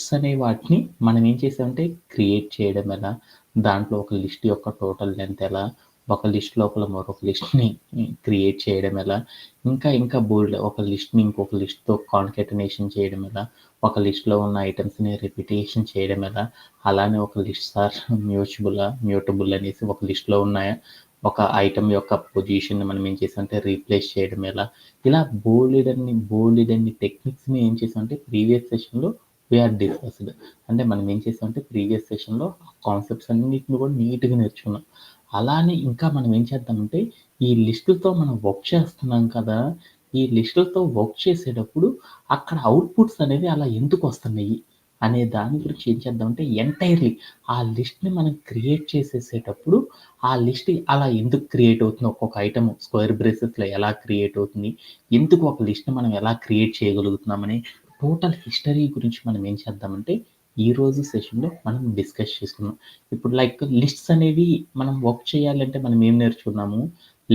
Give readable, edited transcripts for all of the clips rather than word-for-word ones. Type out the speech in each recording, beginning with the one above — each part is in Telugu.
లిస్ట్స్ అనే వాటిని మనం ఏం చేసామంటే క్రియేట్ చేయడం ఎలా, దాంట్లో ఒక లిస్ట్ యొక్క టోటల్ లెంత్ ఎలా, ఒక లిస్ట్ లోపల మరొక లిస్ట్ని క్రియేట్ చేయడం ఎలా, ఇంకా బోల్డ్ ఒక లిస్ట్ని ఇంకొక లిస్ట్తో కాన్కెటనేషన్ చేయడం ఎలా, ఒక లిస్ట్లో ఉన్న ఐటమ్స్ని రిపిటేషన్ చేయడం ఎలా, అలానే ఒక లిస్ట్ ఆర్ మ్యూటబుల్ అనేసి ఒక లిస్ట్లో ఉన్న ఒక ఐటమ్ యొక్క పొజిషన్ మనం ఏం చేసామంటే రీప్లేస్ చేయడం ఎలా, ఇలా బోల్డన్ని టెక్నిక్స్ని ఏం చేసామంటే ప్రీవియస్ సెషన్లో వీఆర్ డిస్కస్డ్. అంటే మనం ఏం చేసామంటే ప్రీవియస్ సెషన్లో కాన్సెప్ట్స్ అన్నిటిని కూడా నీట్గా నేర్చుకున్నాం. అలానే ఇంకా మనం ఏం చేద్దామంటే ఈ లిస్టులతో మనం వర్క్ చేస్తున్నాం కదా, ఈ లిస్టులతో వర్క్ చేసేటప్పుడు అక్కడ అవుట్పుట్స్ అనేవి అలా ఎందుకు వస్తున్నాయి అనే దాని గురించి ఏం చేద్దామంటే ఎంటైర్లీ ఆ లిస్ట్ని మనం క్రియేట్ చేసేసేటప్పుడు ఆ లిస్ట్ అలా ఎందుకు క్రియేట్ అవుతుంది, ఒక్కొక్క ఐటమ్ స్క్వేర్ బ్రేసెస్లో ఎలా క్రియేట్ అవుతుంది, ఎందుకు ఒక లిస్ట్ మనం ఎలా క్రియేట్ చేయగలుగుతున్నామని టోటల్ హిస్టరీ గురించి మనం ఏం చేద్దామంటే ఈరోజు సెషన్లో మనం డిస్కస్ చేసుకున్నాం. ఇప్పుడు లైక్ లిస్ట్స్ అనేవి మనం వర్క్ చేయాలంటే మనం ఏం నేర్చుకున్నాము,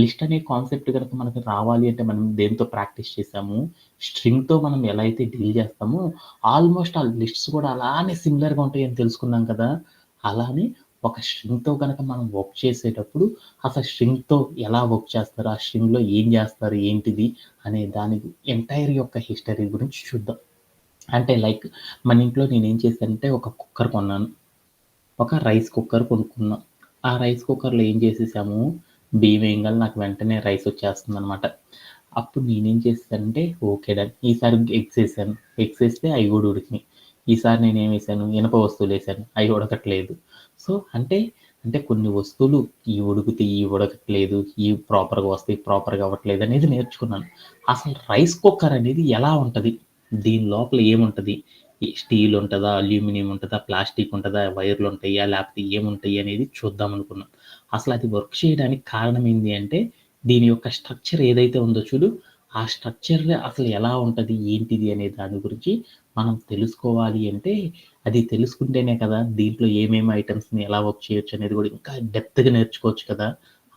లిస్ట్ అనే కాన్సెప్ట్ కనుక మనకు రావాలి అంటే మనం దేంతో ప్రాక్టీస్ చేసాము, స్ట్రింగ్తో మనం ఎలా అయితే డీల్ చేస్తామో ఆల్మోస్ట్ ఆ లిస్ట్స్ కూడా అలానే సిమిలర్గా ఉంటాయని తెలుసుకున్నాం కదా. అలానే ఒక స్ట్రింగ్తో కనుక మనం వర్క్ చేసేటప్పుడు అసలు స్ట్రింగ్తో ఎలా వర్క్ చేస్తారు, ఆ స్ట్రింగ్లో ఏం చేస్తారు ఏంటిది అనే దాని ఎంటైర్ యొక్క హిస్టరీ గురించి చూద్దాం. అంటే లైక్ మన ఇంట్లో నేనేం చేశానంటే ఒక కుక్కర్ కొన్నాను, ఒక రైస్ కుక్కర్ కొనుక్కున్నా. ఆ రైస్ కుక్కర్లో ఏం చేసేసాము, బియ్యం వేయంగానే నాకు వెంటనే రైస్ వచ్చేస్తుంది అనమాట. అప్పుడు నేనేం చేశానంటే ఓకే డన్, ఈసారి ఎగ్స్ వేసాను, ఎగ్స్ వేస్తే అవి కూడా ఉడికినాయి. ఈసారి నేనేం వేసాను, ఇనప వస్తువులు వేసాను, అవి ఉడకట్లేదు. సో అంటే కొన్ని వస్తువులు ఈ ఉడుకుతాయి, ఈ ఉడకట్లేదు, ఈ ప్రాపర్గా వస్తాయి, ప్రాపర్గా అవ్వట్లేదు అనేది నేర్చుకున్నాను. అసలు రైస్ కుక్కర్ అనేది ఎలా ఉంటుంది, దీని లోపల ఏముంటుంది, స్టీల్ ఉంటుందా, అల్యూమినియం ఉంటుందా, ప్లాస్టిక్ ఉంటుందా, వైర్లు ఉంటాయా, లేకపోతే ఏముంటాయి అనేది చూద్దాం అనుకున్నాం. అసలు అది వర్క్ చేయడానికి కారణం ఏంటి అంటే దీని యొక్క స్ట్రక్చర్ ఏదైతే ఉందో చూడు, ఆ స్ట్రక్చర్ అసలు ఎలా ఉంటుంది ఏంటిది అనే దాని గురించి మనం తెలుసుకోవాలి అంటే అది తెలుసుకుంటేనే కదా దీంట్లో ఏమేమి ఐటమ్స్ని ఎలా వర్క్ చేయొచ్చు అనేది కూడా ఇంకా డెప్త్గా నేర్చుకోవచ్చు కదా.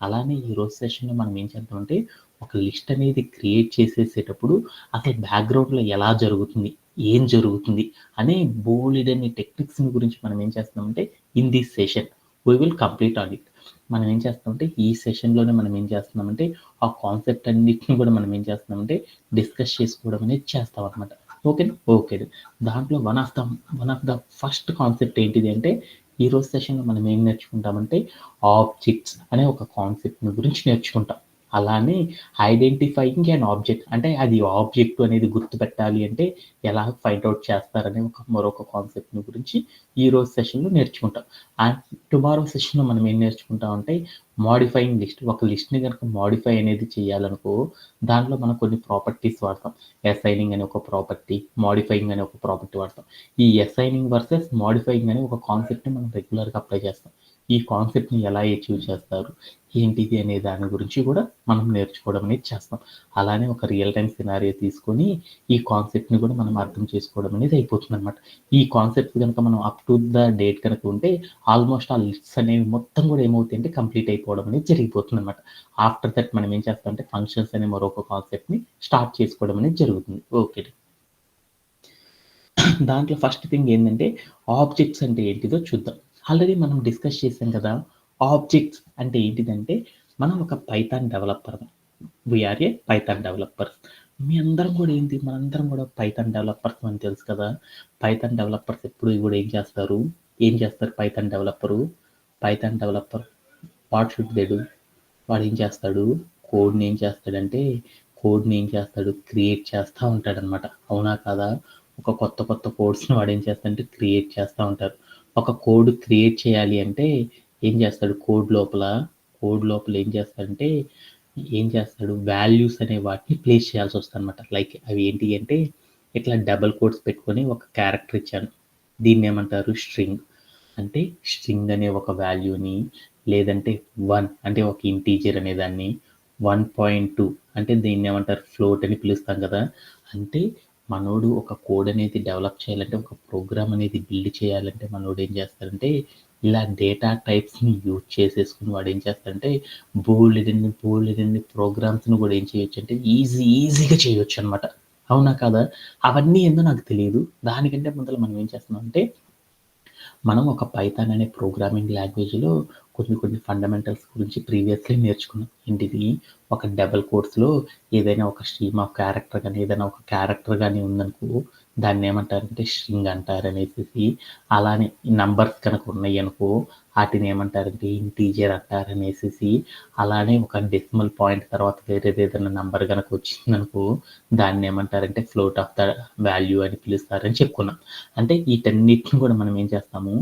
అలానే ఈరోజు సెషన్లో మనం ఏం చేద్దామంటే ఒక లిస్ట్ అనేది క్రియేట్ చేసేసేటప్పుడు అసలు బ్యాక్గ్రౌండ్లో ఎలా జరుగుతుంది, ఏం జరుగుతుంది అనే బోలెడన్ని టెక్నిక్స్ని గురించి మనం ఏం చేస్తామంటే in this session we will complete on it. మనం ఏం చేస్తామంటే ఈ సెషన్లోనే మనం ఏం చేస్తున్నామంటే ఆ కాన్సెప్ట్ అన్నిటిని కూడా మనం ఏం చేస్తున్నామంటే డిస్కస్ చేసుకోవడం అనేది చేస్తాం అనమాట. ఓకే. దాంట్లో one of the first concept ఏంటిది అంటే ఈరోజు సెషన్లో మనం ఏం నేర్చుకుంటామంటే ఆబ్జెక్ట్స్ అనే ఒక కాన్సెప్ట్ని గురించి నేర్చుకుంటాం. అలానే ఐడెంటిఫైయింగ్ అండ్ ఆబ్జెక్ట్ అంటే అది ఆబ్జెక్ట్ అనేది గుర్తుపెట్టాలి అంటే ఎలా ఫైండ్ అవుట్ చేస్తారనే మరొక కాన్సెప్ట్ని గురించి ఈరోజు సెషన్లో నేర్చుకుంటాం. అండ్ టుమారో సెషన్లో మనం ఏం నేర్చుకుంటాం అంటే మోడిఫైయింగ్ లిస్ట్. ఒక లిస్ట్ని కనుక మోడిఫై అనేది చేయాలనుకో దాంట్లో మనం కొన్ని ప్రాపర్టీస్ వాడతాం. అసైనింగ్ అనే ఒక ప్రాపర్టీ, మోడిఫైయింగ్ అనే ఒక ప్రాపర్టీ వాడతాం. ఈ అసైనింగ్ వర్సెస్ మోడిఫైయింగ్ అనే ఒక కాన్సెప్ట్ని మనం రెగ్యులర్గా అప్లై చేస్తాం. ఈ కాన్సెప్ట్ని ఎలా అచీవ్ చేస్తారు ఏంటిది అనే దాని గురించి కూడా మనం నేర్చుకోవడం అనేది చేస్తాం. అలానే ఒక రియల్ టైం సినారియో తీసుకొని ఈ కాన్సెప్ట్ని కూడా మనం అర్థం చేసుకోవడం అనేది అయిపోతుంది అనమాట. ఈ కాన్సెప్ట్ కనుక మనం అప్ టు ద డేట్ కనుక ఉంటే ఆల్మోస్ట్ ఆ లిస్ట్స్ అనేవి మొత్తం కూడా ఏమవుతాయి అంటే కంప్లీట్ అయిపోవడం అనేది జరిగిపోతుంది అనమాట. ఆఫ్టర్ దట్ మనం ఏం చేస్తామంటే ఫంక్షన్స్ అనే మరొక కాన్సెప్ట్ని స్టార్ట్ చేసుకోవడం అనేది జరుగుతుంది. ఓకే, దాంట్లో ఫస్ట్ థింగ్ ఏంటంటే ఆబ్జెక్ట్స్ అంటే ఏంటిదో చూద్దాం. ఆల్రెడీ మనం డిస్కస్ చేసాం కదా. ఆబ్జెక్ట్స్ అంటే ఏంటిదంటే మనం ఒక పైథాన్ డెవలపర్, వీఆర్ ఏ పైథాన్ డెవలపర్స్. మనందరం కూడా పైథాన్ డెవలపర్స్ అని తెలుసు కదా. పైథాన్ డెవలపర్స్ ఎప్పుడు కూడా ఏం చేస్తారు Python developer what should they do, వాడు ఏం చేస్తాడు, కోడ్ని ఏం చేస్తాడు క్రియేట్ చేస్తూ ఉంటాడనమాట. అవునా కాదా? ఒక కొత్త కోడ్స్ని వాడు ఏం చేస్తాడంటే క్రియేట్ చేస్తూ ఉంటారు. ఒక కోడ్ క్రియేట్ చేయాలి అంటే ఏం చేస్తాడు, కోడ్ లోపల ఏం చేస్తాడు వాల్యూస్ అనే వాటిని ప్లేస్ చేయాల్సి వస్తుంది అనమాట. లైక్ అవి ఏంటి అంటే ఇట్లా డబల్ కోడ్స్ పెట్టుకొని ఒక క్యారెక్టర్ ఇచ్చాను, దీన్ని ఏమంటారు స్ట్రింగ్. అంటే స్ట్రింగ్ అనే ఒక వాల్యూని, లేదంటే 1 అంటే ఒక ఇంటీజర్ అనే దాన్ని, 1.2 అంటే దీన్ని ఏమంటారు ఫ్లోట్ అని పిలుస్తాం కదా. అంటే మనోడు ఒక కోడ్ అనేది డెవలప్ చేయాలంటే, ఒక ప్రోగ్రామ్ అనేది బిల్డ్ చేయాలంటే మనోడు ఏం చేస్తాడంటే ఇలా డేటా టైప్స్ని యూజ్ చేసేసుకుని వాడు ఏం చేస్తాడంటే బోల్డెన్ని ప్రోగ్రామ్స్ని కూడా ఏం చేయొచ్చు అంటే ఈజీగా చేయొచ్చు అనమాట. అవునా కాదా? అవన్నీ ఏందో నాకు తెలీదు. దానికంటే ముందల మనం ఏం చేస్తున్నామంటే మనం ఒక పైథాన్ అనే ప్రోగ్రామింగ్ లాంగ్వేజ్‌లో కొన్ని ఫండమెంటల్స్ గురించి ప్రీవియస్‌లీ నేర్చుకున్నాం. ఏంటిది? ఒక డబుల్ కోట్స్‌లో ఏదైనా ఒక స్ట్రీమ్ ఆఫ్ క్యారెక్టర్ గాని, ఏదైనా ఒక క్యారెక్టర్ గాని ఉందనుకో, దాన్నేమంటారంటే స్ట్రింగ్ అంటారనేసేసి, అలానే నంబర్స్ గనక ఉన్నాయనుకో, ఆటినేమంటారంటే ఇంటీజర్ అంటారనేసేసి, అలానే ఒక డెసిమల్ పాయింట్ తర్వాత వేరేదేదైనా నంబర్ గనక వచ్చిందనుకో, దాన్నేమంటారంటే ఫ్లోట్ ఆఫ్ ద వాల్యూ అని పిలుస్తారని చెప్పుకున్నాం. అంటే వీటన్నిటిని కూడా మనం ఏం చేస్తాము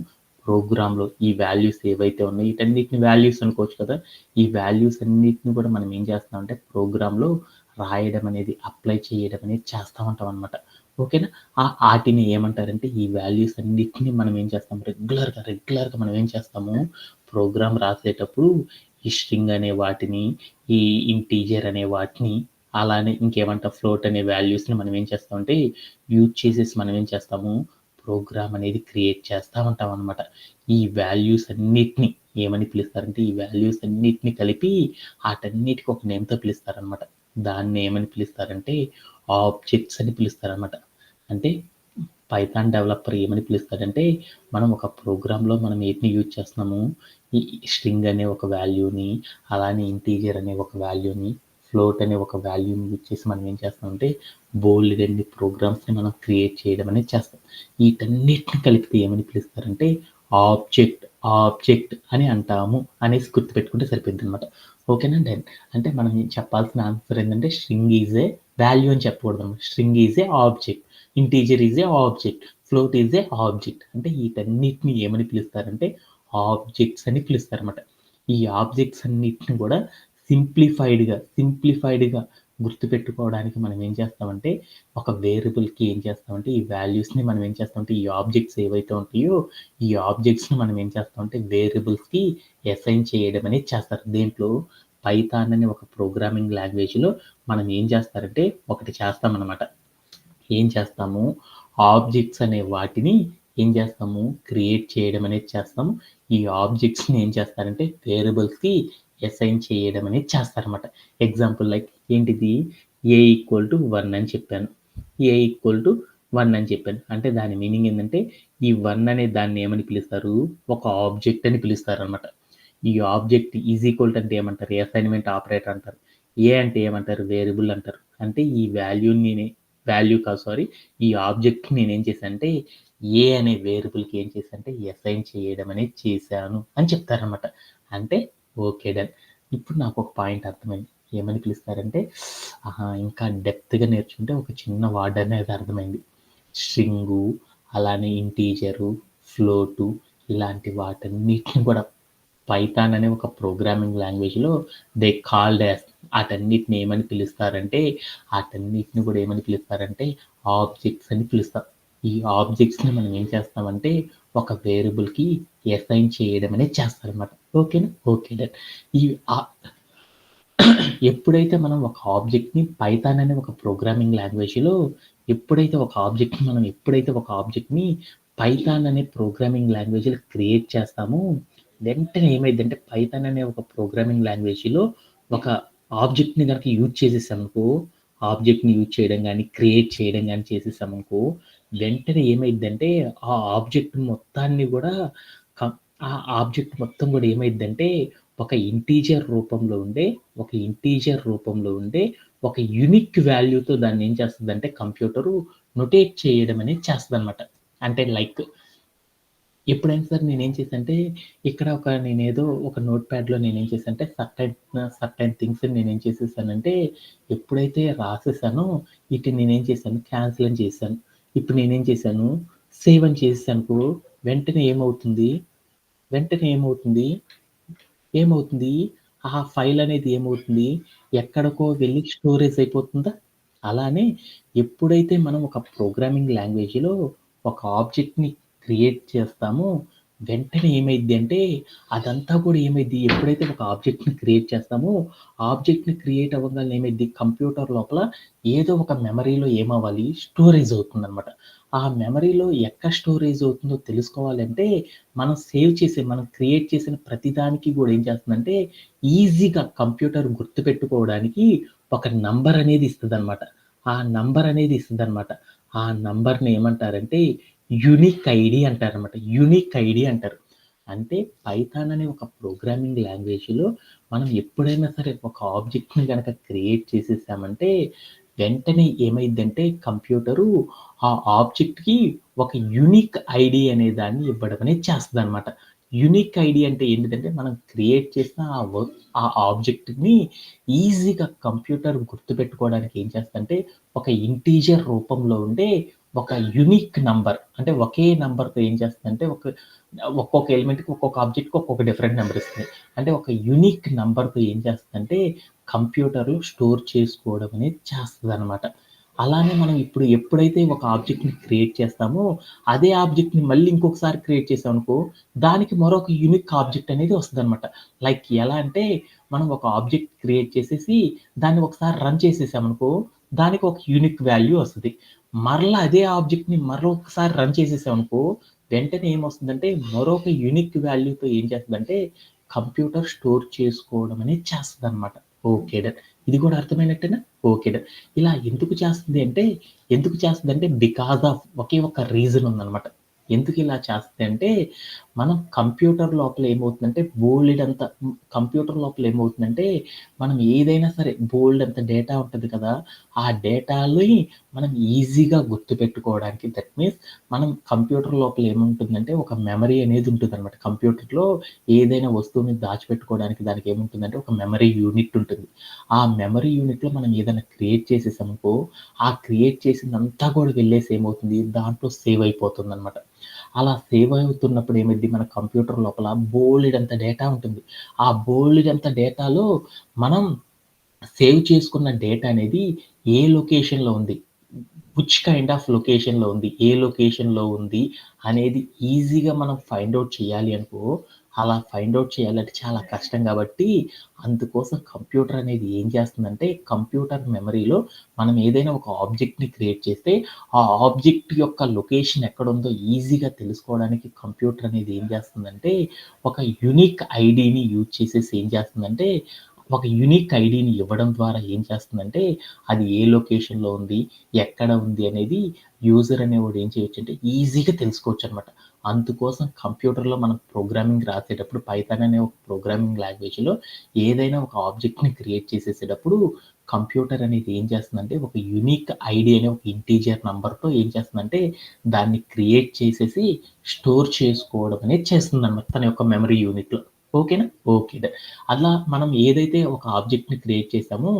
ప్రోగ్రామ్‌లో ఈ వాల్యూస్ ఏవైతే ఉన్నాయో వీటన్నిటిని వాల్యూస్ అనుకోవచ్చు కదా! ఈ వాల్యూస్ అన్నిటిని కూడా మనం ఏం చేస్తామంటే ప్రోగ్రామ్‌లో రాయడం అనేది, అప్లై చేయడం అనేది చేస్తా ఉంటామనమాట. ఓకేనా? ఆటిని ఏమంటారంటే ఈ వాల్యూస్ అన్నిటిని మనం ఏం చేస్తాం రెగ్యులర్‌గా మనం ఏం చేస్తాము ప్రోగ్రామ్ రాసేటప్పుడు ఈ స్ట్రింగ్ అనే వాటిని, ఈ ఇంటీజర్ అనే వాటిని, అలానే ఇంకేమంటాం ఫ్లోట్ అనే వాల్యూస్‌ని మనం ఏం చేస్తామంటే యూజ్ చేసేసి మనం ఏం చేస్తాము ప్రోగ్రామ్ అనేది క్రియేట్ చేస్తా ఉంటామనమాట. ఈ వాల్యూస్ అన్నిటిని ఏమని పిలుస్తారంటే, ఈ వాల్యూస్ అన్నిటిని కలిపి ఆటన్నిటికి ఒక నేమ్‌తో పిలుస్తారనమాట. దాన్ని ఏమని పిలుస్తారంటే, ఆబ్జెక్ట్స్ అని పిలుస్తారనమాట. అంటే పైథాన్ డెవలపర్ ఏమని పిలుస్తాడంటే, మనం ఒక ప్రోగ్రామ్‌లో మనం ఏటిని యూజ్ చేస్తున్నాము, ఈ స్ట్రింగ్ అనే ఒక వాల్యూని, అలానే ఇంటీజర్ అనే ఒక వాల్యూని, ఫ్లోట్ అనే ఒక వాల్యూని యూజ్ చేసి మనం ఏం చేస్తామంటే, బోలెడన్ని ప్రోగ్రామ్స్‌ని మనం క్రియేట్ చేయడం అనేది చేస్తాం. వీటన్నిటిని కలిపితే ఏమని పిలుస్తారంటే, ఆబ్జెక్ట్, ఆబ్జెక్ట్ అని అంటాము అనేసి గుర్తుపెట్టుకుంటే సరిపోయిద్దనమాట. ఓకేనా? డన్. అంటే మనం చెప్పాల్సిన ఆన్సర్ ఏందంటే, స్ట్రింగ్ ఈజ్ ఏ వాల్యూ అని చెప్పకూడదనమాట. String is a object. Integer is a object. Float is a object. అంటే వీటన్నిటిని ఏమని పిలుస్తారంటే ఆబ్జెక్ట్స్ అని పిలుస్తారన్నమాట. ఈ ఆబ్జెక్ట్స్ అన్నిటిని కూడా సింప్లిఫైడ్‌గా గుర్తుపెట్టుకోవడానికి మనం ఏం చేస్తామంటే ఒక వేరియబుల్‌కి ఏం చేస్తామంటే ఈ వాల్యూస్‌ని మనం ఏం చేస్తామంటే ఈ ఆబ్జెక్ట్స్ ఏవైతే ఉంటాయో ఈ ఆబ్జెక్ట్స్‌ని మనం ఏం చేస్తామంటే వేరియబుల్స్‌కి అసైన్ చేయడం అనేది చేస్తారు. దేంట్లో పైథాన్ అనే ఒక ప్రోగ్రామింగ్ లాంగ్వేజ్‌లో మనం ఏం చేస్తారంటే ఒకటి చేస్తామన్నమాట. ఏం చేస్తాము ఆబ్జెక్ట్స్ అనే వాటిని ఏం చేస్తాము క్రియేట్ చేయడం అనేది చేస్తాము. ఈ ఆబ్జెక్ట్స్‌ని ఏం చేస్తారంటే వేరియబుల్స్‌కి అసైన్ చేయడం అనేది చేస్తారన్నమాట. ఎగ్జాంపుల్ లైక్ ఏంటిది A=1 అని చెప్పాను. A=1 అని చెప్పాను. అంటే దాని మీనింగ్ ఏందంటే ఈ 1 అనే దాన్ని ఏమని పిలుస్తారు? ఒక ఆబ్జెక్ట్ అని పిలుస్తారన్నమాట. ఈ ఆబ్జెక్ట్ అంటే ఏమంటారు? అసైన్‌మెంట్ ఆపరేటర్ అంటారు. ఏ అంటే ఏమంటారు? వేరియబుల్ అంటారు. అంటే ఈ వాల్యూ కాదు సారీ. ఈ ఆబ్జెక్ట్‌ని నేనేం చేశానంటే ఏ అనే వేరియబుల్‌కి ఏం చేశానంటే అసైన్ చేయడం అనేది చేశాను అని చెప్తారనమాట. అంటే ఓకే డన్. ఇప్పుడు నాకొక పాయింట్ అర్థమైంది. ఏమని పిలుస్తారంటే ఆహా! ఇంకా డెప్త్‌గా నేర్చుకుంటే ఒక చిన్న వర్డ్ అనేది అర్థమైంది. స్ట్రింగు, అలానే ఇంటీజరు, ఫ్లోటు ఇలాంటి వాటన్నిటిని కూడా పైథాన్ అనే ఒక ప్రోగ్రామింగ్ లాంగ్వేజ్‌లో దే కాల్డ్ యాస్ ఆటన్నిటిని ఏమని పిలుస్తారంటే, ఆటన్నిటిని కూడా ఏమని పిలుస్తారంటే ఆబ్జెక్ట్స్ అని పిలుస్తాం. ఈ ఆబ్జెక్ట్స్‌ని మనం ఏం చేస్తామంటే ఒక వేరియబుల్‌కి అసైన్ చేయడం అనేది చేస్తారనమాట. ఓకేనా? Okay done. ఈ ఆహ్, ఎప్పుడైతే మనం ఒక ఆబ్జెక్ట్‌ని పైథాన్ అనే ఒక ప్రోగ్రామింగ్ లాంగ్వేజ్‌లో ఎప్పుడైతే ఒక ఆబ్జెక్ట్‌ని పైథాన్ అనే ప్రోగ్రామింగ్ లాంగ్వేజ్‌లో క్రియేట్ చేస్తామో, వెంటనే ఏమైద్దంటే పైథాన్ అనే ఒక ప్రోగ్రామింగ్ లాంగ్వేజ్‌లో ఒక ఆబ్జెక్ట్‌ని గనక యూజ్ చేసేసామనుకో, ఆబ్జెక్ట్‌ని యూజ్ చేయడం గాని, క్రియేట్ చేయడం గాని చేసేసామనుకో, వెంటనే ఏమైద్దంటే ఆ ఆబ్జెక్ట్ మొత్తాన్ని గూడా కం ఆ ఆబ్జెక్ట్ మొత్తం గూడా ఏమైద్దంటే ఒక ఇంటీజర్ రూపంలో ఉండే ఒక యూనిక్ వాల్యూతో దాన్ని ఏం చేస్తదంటే కంప్యూటరు నొటేట్ చేయడం అనేది చేస్తదనమాట. అంటే లైక్ ఎప్పుడైనా సరే నేనేం చేశానంటే ఇక్కడ నేనేదో ఒక నోట్ ప్యాడ్‌లో నేనేం చేశానంటే సర్టెన్ థింగ్స్ నేనేం చేసేసానంటే ఎప్పుడైతే రాసేసానో ఈటిని నేనేం చేశాను క్యాన్సిల్ అని చేశాను. ఇప్పుడు నేనేం చేశాను సేవ్ అని చేసేసాననుకో వెంటనే ఏమవుతుంది? వెంటనే ఏమవుతుంది? ఏమవుతుంది? ఆ ఫైల్ అనేది ఏమవుతుంది? ఎక్కడికో వెళ్లి స్టోరేజ్ అయిపోతుందా? అలానే ఎప్పుడైతే మనం ఒక ప్రోగ్రామింగ్ లాంగ్వేజ్‌లో ఒక ఆబ్జెక్ట్‌ని క్రియేట్ చేస్తామో, వెంటనే ఏమైద్ది అంటే అదంతా కూడా ఏమైద్ది ఎప్పుడైతే ఒక ఆబ్జెక్ట్‌ని క్రియేట్ చేస్తామో, ఆబ్జెక్ట్‌ని క్రియేట్ అవ్వంగాల్నే ఏమైద్ది కంప్యూటర్ లోపల ఏదో ఒక మెమరీలో ఏమవ్వాలి స్టోరేజ్ అవుతుందనమాట. ఆ మెమరీలో ఎక్కడ స్టోరేజ్ అవుతుందో తెలుసుకోవాలంటే మనం క్రియేట్ చేసిన ప్రతి దానికి గూడా ఏం చేస్తుందంటే, ఈజీగా కంప్యూటర్ గుర్తుపెట్టుకోవడానికి ఒక నంబర్ అనేది ఇస్తదనమాట. ఆ నంబర్ అనేది ఇస్తదనమాట. ఆ నంబర్‌ని ఏమంటారంటే యూనిక్ ఐడీ అంటారనమాట. యూనిక్ ఐడీ అంటారు. అంటే పైథాన్ అనే ఒక ప్రోగ్రామింగ్ లాంగ్వేజ్‌లో మనం ఎప్పుడైనా సరే ఒక ఆబ్జెక్ట్‌ని గనక క్రియేట్ చేసేసామంటే వెంటనే ఏమైద్దంటే కంప్యూటరు ఆ ఆబ్జెక్ట్‌కి ఒక యూనిక్ ఐడీ అనే దాన్ని ఇవ్వడం అనేది చేస్తదనమాట. యూనిక్ ఐడీ అంటే ఏంటిదంటే మనం క్రియేట్ చేసిన ఆ ఆబ్జెక్ట్‌ని ఈజీగా కంప్యూటర్ గుర్తుపెట్టుకోవడానికి ఏం చేస్తదంటే ఒక ఇంటీజర్ రూపంలో ఉండే ఒక యూనిక్ నంబర్ అంటే ఒకే నంబర్‌తో ఏం చేస్తదంటే ఒక్కొక్క ఎలిమెంట్‌కి ఒక్కొక్క ఆబ్జెక్ట్‌కి ఒక్కొక్క డిఫరెంట్ నంబర్ ఇస్తుంది. అంటే ఒక యూనిక్ నంబర్‌తో ఏం చేస్తదంటే కంప్యూటర్‌లో స్టోర్ చేసుకోవడం అనేది చేస్తదనమాట. అలానే మనం ఇప్పుడు ఎప్పుడైతే ఒక ఆబ్జెక్ట్‌ని క్రియేట్ చేస్తామో, అదే ఆబ్జెక్ట్‌ని మళ్ళీ ఇంకొకసారి క్రియేట్ చేసామనుకో, దానికి మరొక యూనిక్ ఆబ్జెక్ట్ అనేది వస్తదనమాట. లైక్ ఎలా అంటే, మనం ఒక ఆబ్జెక్ట్ క్రియేట్ చేసేసి, దాన్ని ఒకసారి రన్ చేసేసామనుకో, దానికి ఒక యూనిక్ వాల్యూ వస్తది. మరలా అదే ఆబ్జెక్ట్‌ని మరొకసారి రన్ చేసేసామనుకో, వెంటనే ఏమొస్తుందంటే, మరొక యూనిక్ వాల్యూతో ఏం చేస్తదంటే, కంప్యూటర్ స్టోర్ చేసుకోవడం అనేది చేస్తదనమాట. ఓకే. డన్. ఇది గూడా అర్థమైనట్టేనా? ఓకే. డన్. ఇలా ఎందుకు చేస్తదంటే బికాస్ ఆఫ్ ఒకే ఒక రీజన్ ఉందనమాట. ఎందుకిలా చేస్తదంటే, మనం కంప్యూటర్ లోపల ఏమవుతుందంటే, మనం ఏదైనా సరే బోలెడంత డేటా ఉంటది కదా! ఆ డేటాని మనం ఈజీగా గుర్తుపెట్టుకోవడానికి దట్ మీన్స్ మనం కంప్యూటర్ లోపల ఏముంటుందంటే, ఒక మెమరీ అనేది ఉంటుందనమాట. కంప్యూటర్‌లో ఏదైనా వస్తువుని దాచిపెట్టుకోవడానికి దానికేముంటుందంటే, ఒక మెమరీ యూనిట్ ఉంటుంది. ఆ మెమరీ యూనిట్‌లో మనం ఏదైనా క్రియేట్ చేసేసామనుకో, ఆ క్రియేట్ చేసిందంతా కూడా వెళ్ళేసి ఏమవుతుంది, దాంట్లో సేవ్ అయిపోతుందనమాట. అలా సేవ్ అవుతున్నప్పుడు ఏమైద్ది, మన కంప్యూటర్ లోపల బోలెడంత డేటా ఉంటుంది. ఆ బోలెడంత డేటాలో మనం సేవ్ చేసుకున్న డేటా అనేది ఏ లొకేషన్‌లో ఉంది, విచ్ కైండ్ ఆఫ్ లొకేషన్‌లో ఉంది, ఏ లొకేషన్‌లో ఉంది అనేది ఈజీగా మనం ఫైండ్ ఔట్ చేయాలి అనుకో, అలా ఫైండ్ ఔట్ చేయాలంటే చాలా కష్టం కాబట్టి, అందుకోసం కంప్యూటర్ అనేది ఏం చేస్తుందంటే, కంప్యూటర్ మెమరీలో మనం ఏదైనా ఒక ఆబ్జెక్ట్‌ని క్రియేట్ చేస్తే, ఆ ఆబ్జెక్ట్ యొక్క లొకేషన్ ఎక్కడుందో ఈజీగా తెలుసుకోవడానికి కంప్యూటర్ అనేది ఏం చేస్తుందంటే, ఒక యూనిక్ ఐడీని యూజ్ చేసేసి ఏం చేస్తుందంటే, ఒక యూనిక్ ఐడీని ఇవ్వడం ద్వారా ఏం చేస్తుందంటే, అది ఏ లొకేషన్‌లో ఉంది, ఎక్కడ ఉంది అనేది యూజర్ అనేవాడు ఏం చేయొచ్చంటే ఈజీగా తెలుసుకోవచ్చనమాట. అందుకోసం కంప్యూటర్‌లో మనం ప్రోగ్రామింగ్ రాసేటప్పుడు పైథాన్ అనే ఒక ప్రోగ్రామింగ్ లాంగ్వేజ్‌లో ఏదైనా ఒక ఆబ్జెక్ట్‌ని క్రియేట్ చేసేసేటప్పుడు కంప్యూటర్ అనేది ఏం చేస్తుందంటే, ఒక యూనిక్ ఐడీ అనే ఒక ఇంటీజర్ నంబర్‌తో ఏం చేస్తుందంటే, దాన్ని క్రియేట్ చేసేసి స్టోర్ చేసుకోవడం అనేది చేస్తుందనమాట తన యొక్క మెమరీ యూనిట్‌లో. ఓకేనా? ఓకే. డన్. అలా మనం ఏదైతే ఒక ఆబ్జెక్ట్‌ని క్రియేట్ చేసామో,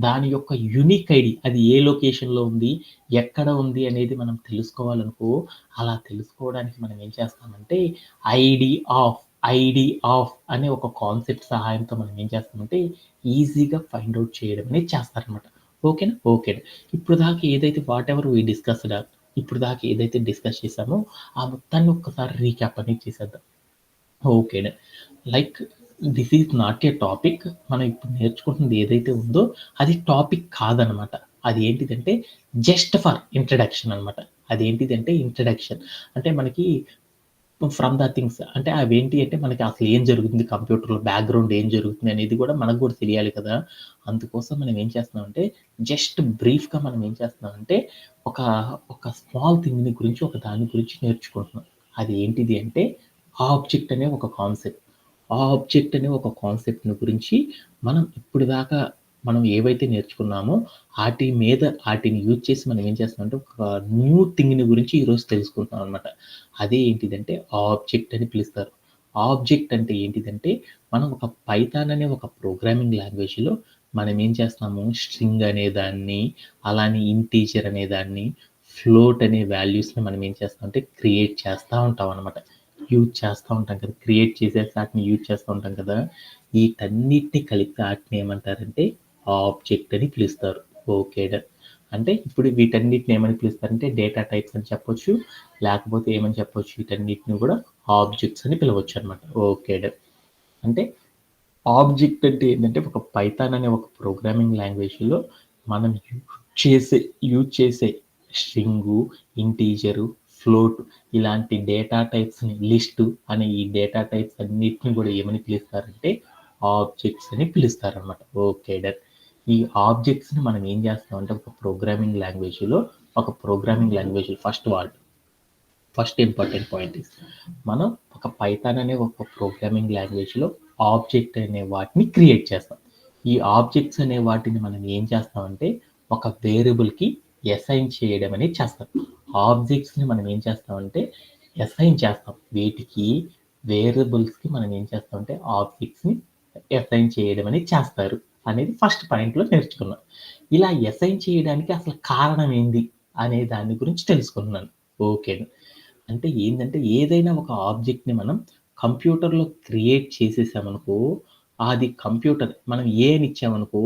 దాని యొక్క యూనిక్ ఐడీ అది ఏ లొకేషన్‌లో ఉంది, ఎక్కడ ఉంది అనేది మనం తెలుసుకోవాలనుకో, అలా తెలుసుకోవడానికి మనం ఏం చేస్తామంటే, ఐడీ ఆఫ్, ఐడీ ఆఫ్ అనే ఒక కాన్సెప్ట్ సహాయంతో మనం ఏం చేస్తామంటే, ఈజీగా ఫైండ్ ఔట్ చేయడం అనేది చేస్తారనమాట. ఓకేనా? ఓకే. ఇప్పుడు దాకా ఏదైతే వాటెవర్ వి డిస్కస్డ్ ఇప్పుడు దాకా ఏదైతే డిస్కస్ చేసామో, ఆ మొత్తాన్ని ఒక్కసారి రీక్యాప్ అనేది చేసేద్దాం. Okay. Done. Like this is not a topic. మనం ఇప్పుడు నేర్చుకుంటున్నది ఏదైతే ఉందో అది టాపిక్ కాదనమాట. అది ఏంటిదంటే జస్ట్ ఫర్ ఇంట్రడక్షన్ అనమాట. అదేంటిదంటే ఇంట్రడక్షన్. అంటే మనకి ఫ్రమ్ ద థింగ్స్ అంటే అవేంటి అంటే మనకి అసలు ఏం జరుగుతుంది కంప్యూటర్‌లో బ్యాక్‌గ్రౌండ్ ఏం జరుగుతుంది అనేది కూడా మనకు కూడా తెలియాలి కదా! అందుకోసం మనం ఏం చేస్తున్నామంటే జస్ట్ బ్రీఫ్‌గా మనం ఏం చేస్తున్నామంటే ఒక, ఒక స్మాల్ థింగ్‌ని గురించి ఒక దాని గురించి నేర్చుకుంటున్నాం. అది ఏంటిది అంటే ఆబ్జెక్ట్ అనే ఒక కాన్సెప్ట్. ఆ ఆబ్జెక్ట్ అనే ఒక కాన్సెప్ట్‌ని గురించి మనం ఇప్పటిదాకా మనం ఏవైతే నేర్చుకున్నామో ఆటిని యూజ్ చేసి మనం ఏం చేస్తున్నామంటే ఒక న్యూ థింగ్‌ని గురించి ఈరోజు తెలుసుకుంటున్నాం అనమాట. అదే ఏంటిదంటే ఆబ్జెక్ట్ అని పిలుస్తారు. ఆబ్జెక్ట్ అంటే ఏంటిదంటే, మనం ఒక పైథాన్ అనే ఒక ప్రోగ్రామింగ్ లాంగ్వేజ్‌లో మనం ఏం చేస్తున్నాము స్ట్రింగ్ అనే దాన్ని, అలానే ఇంటీజర్ అనే దాన్ని, ఫ్లోట్ అనే వాల్యూస్‌ని మనం ఏం చేస్తామంటే క్రియేట్ చేస్తా ఉంటామనమాట. యూజ్ చేస్తా ఉంటాం కదా! క్రియేట్ చేసేసి ఆటిని యూజ్ చేస్తూ ఉంటాం కదా! వీటన్నిటిని కలిపి ఆటిని ఏమంటారంటే ఆబ్జెక్ట్ అని పిలుస్తారు. ఓకే. డన్. అంటే ఇప్పుడు వీటన్నిటిని ఏమని పిలుస్తారంటే డేటా టైప్స్ అని చెప్పొచ్చు. లేకపోతే ఏమని చెప్పొచ్చు వీటన్నిటిని గూడా ఆబ్జెక్ట్స్ అని పిలవచ్చనమాట. ఓకే. డన్. అంటే ఆబ్జెక్ట్ అంటే ఏంటంటే ఒక పైథాన్ అనే ఒక ప్రోగ్రామింగ్ లాంగ్వేజ్‌లో మనం చేసే యూజ్ చేసే స్ట్రింగు, ఇంటీజరు, ఫ్లోట్ ఇలాంటి డేటా టైప్స్‌ని లిస్టు అనే ఈ డేటా టైప్స్ అన్నిటిని గూడా ఏమని పిలుస్తారంటే ఆబ్జెక్ట్స్ అని పిలుస్తారనమాట. ఓకే. డన్. ఈ ఆబ్జెక్ట్స్ని మనం ఏం చేస్తామంటే ఒక ప్రోగ్రామింగ్ లాంగ్వేజ్లో ఫస్ట్ ఇంపార్టెంట్ పాయింట్ ఇస్ మనం ఒక పైథాన్ అనే ఒక ప్రోగ్రామింగ్ లాంగ్వేజ్లో ఆబ్జెక్ట్ అనే వాటిని క్రియేట్ చేస్తాం. ఈ ఆబ్జెక్ట్స్ అనే వాటిని మనం ఏం చేస్తామంటే ఒక వేరియబుల్కి అసైన్ చేయడం అనేది చేస్తాం. ఆబ్జెక్ట్స్ని మనం ఏం చేస్తామంటే అసైన్ చేస్తాం. వీటికి వేరియబుల్స్కి మనం ఏం చేస్తామంటే ఆబ్జెక్ట్స్ని అసైన్ చేయడం అనేది చేస్తారు అనేది ఫస్ట్ పాయింట్లో నేర్చుకున్నాం. ఇలా అసైన్ చేయడానికి అసలు కారణం ఏంది అనే దాని గురించి తెలుసుకున్నాను. ఓకే. అంటే ఏందంటే ఏదైనా ఒక ఆబ్జెక్ట్‌ని మనం కంప్యూటర్‌లో క్రియేట్ చేసేసామనుకో, అది కంప్యూటర్ మనం ఏ అని ఇచ్చామనుకో,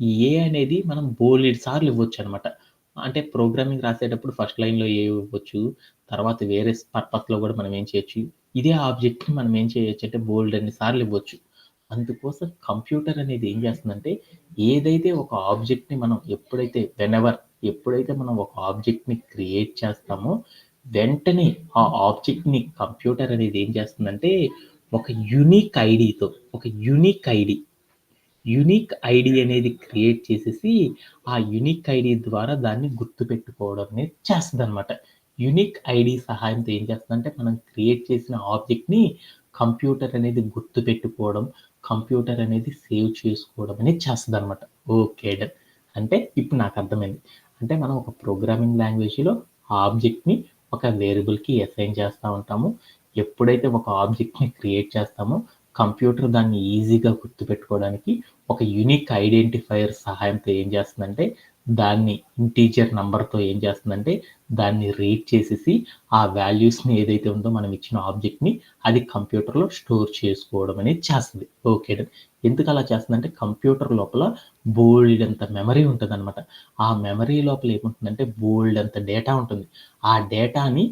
ఈ ఏ అనేది మనం బోలెడు సార్లు ఇవ్వొచ్చనమాట. అంటే ప్రోగ్రామింగ్ రాసేటప్పుడు ఫస్ట్ లైన్‌లో ఏ ఇవ్వచ్చు. తర్వాత వేరే పర్పస్‌లో గూడా మనం ఏం చేయొచ్చు. ఇదే ఆబ్జెక్ట్‌ని మనం ఏం చేయొచ్చంటే బోలెడన్ని సార్లు ఇవ్వచ్చు. అందుకోసం కంప్యూటర్ అనేది ఏం చేస్తుందంటే, ఏదైతే ఒక ఆబ్జెక్ట్‌ని మనం ఎప్పుడైతే మనం ఒక ఆబ్జెక్ట్‌ని క్రియేట్ చేస్తామో, వెంటనే ఆ ఆబ్జెక్ట్‌ని కంప్యూటర్ అనేది ఏం చేస్తుందంటే, ఒక యూనిక్ ఐడీతో యూనిక్ ఐడీ అనేది క్రియేట్ చేసేసి, ఆ యూనిక్ ఐడీ ద్వారా దాన్ని గుర్తుపెట్టుకోవడం అనేది చేస్తదనమాట. యూనిక్ ఐడీ సహాయంతో ఏం చేస్తదంటే, మనం క్రియేట్ చేసిన ఆబ్జెక్ట్‌ని కంప్యూటర్ అనేది గుర్తుపెట్టుకోవడం, కంప్యూటర్ అనేది సేవ్ చేసుకోవడం అనేది చేస్తదనమాట. ఓకే. డన్. అంటే ఇప్పుడు నాకు అర్థమైంది. అంటే మనం ఒక ప్రోగ్రామింగ్ లాంగ్వేజ్‌లో ఆ ఆబ్జెక్ట్‌ని ఒక వేరియబుల్‌కి అసైన్ చేస్తా ఉంటాము. ఎప్పుడైతే ఒక ఆబ్జెక్ట్‌ని క్రియేట్ చేస్తామో, కంప్యూటర్ దాన్ని ఈజీగా గుర్తుపెట్టుకోవడానికి ఒక యూనిక్ ఐడెంటిఫైయర్ సహాయంతో ఏం చేస్తుందంటే, దాన్ని ఇంటీజర్ నంబర్‌తో ఏం చేస్తుందంటే, దాన్ని రీడ్ చేసేసి, ఆ వాల్యూస్‌ని ఏదైతే ఉందో మనం ఇచ్చిన ఆబ్జెక్ట్‌ని అది కంప్యూటర్‌లో స్టోర్ చేసుకోవడం అనేది చేస్తది. ఓకే. డన్. ఎందుకలా చేస్తుందంటే, కంప్యూటర్ లోపల బోలెడంత మెమరీ ఉంటదనమాట. ఆ మెమరీ లోపల ఏముంటుందంటే, బోలెడంత డేటా ఉంటుంది. ఆ డేటాని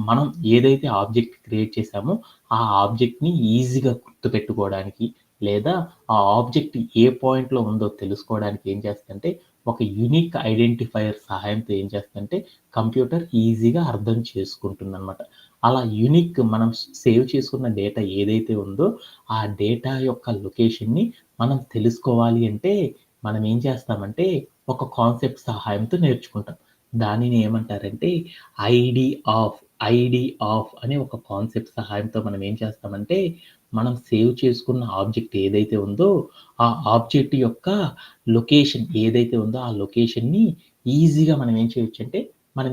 మనం ఏదైతే ఆబ్జెక్ట్ క్రియేట్ చేసామో, ఆ ఆబ్జెక్ట్‌ని ఈజీగా గుర్తుపెట్టుకోవడానికి, లేదా ఆ ఆబ్జెక్ట్ ఏ పాయింట్‌లో ఉందో తెలుసుకోవడానికి ఏం చేస్తదంటే, ఒక యూనిక్ ఐడెంటిఫైయర్ సహాయంతో ఏం చేస్తదంటే, కంప్యూటర్ ఈజీగా అర్థం చేసుకుంటుందనమాట. అలా యూనిక్ మనం సేవ్ చేసుకున్న డేటా ఏదైతే ఉందో, ఆ డేటా యొక్క లొకేషన్‌ని మనం తెలుసుకోవాలి అంటే, మనం ఏం చేస్తామంటే, ఒక కాన్సెప్ట్ సహాయంతో నేర్చుకుంటాం. దానిని ఏమంటారంటే, ఐడీ ఆఫ్, ఐడీ ఆఫ్ అనే ఒక కాన్సెప్ట్ సహాయంతో మనం ఏం చేస్తామంటే, మనం సేవ్ చేసుకున్న ఆబ్జెక్ట్ ఏదైతే ఉందో, ఆ ఆబ్జెక్ట్ యొక్క లొకేషన్ ఏదైతే ఉందో, ఆ లొకేషన్‌ని ఈజీగా మనం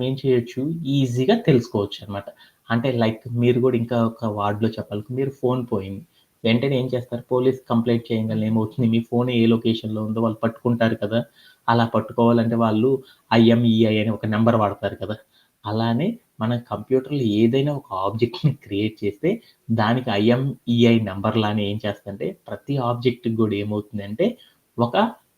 ఏం చేయొచ్చు, ఈజీగా తెలుసుకోవచ్చనమాట. అంటే లైక్ మీరు గూడా ఇంకా ఒక వర్డ్‌లో చెప్పాలంటే మీరు ఫోను పోయింది. వెంటనే ఏం చేస్తారు, పోలీస్ కంప్లెయింట్ చేయంగానే ఏమవుతుంది, మీ ఫోన్ ఏ లొకేషన్‌లో ఉందో వాళ్ళు పట్టుకుంటారు కదా! అలా పట్టుకోవాలంటే వాళ్ళు ఐఎంఈఐ అని ఒక నంబర్ వాడతారు కదా! అలానే మన కంప్యూటర్‌లో ఏదైనా ఒక ఆబ్జెక్ట్‌ని క్రియేట్ చేస్తే దానికి ఐఎంఈఐ నంబర్ లానే ఏం చేస్తదంటే ప్రతి ఆబ్జెక్ట్‌కి గూడా ఏమవుతుందంటే ఒక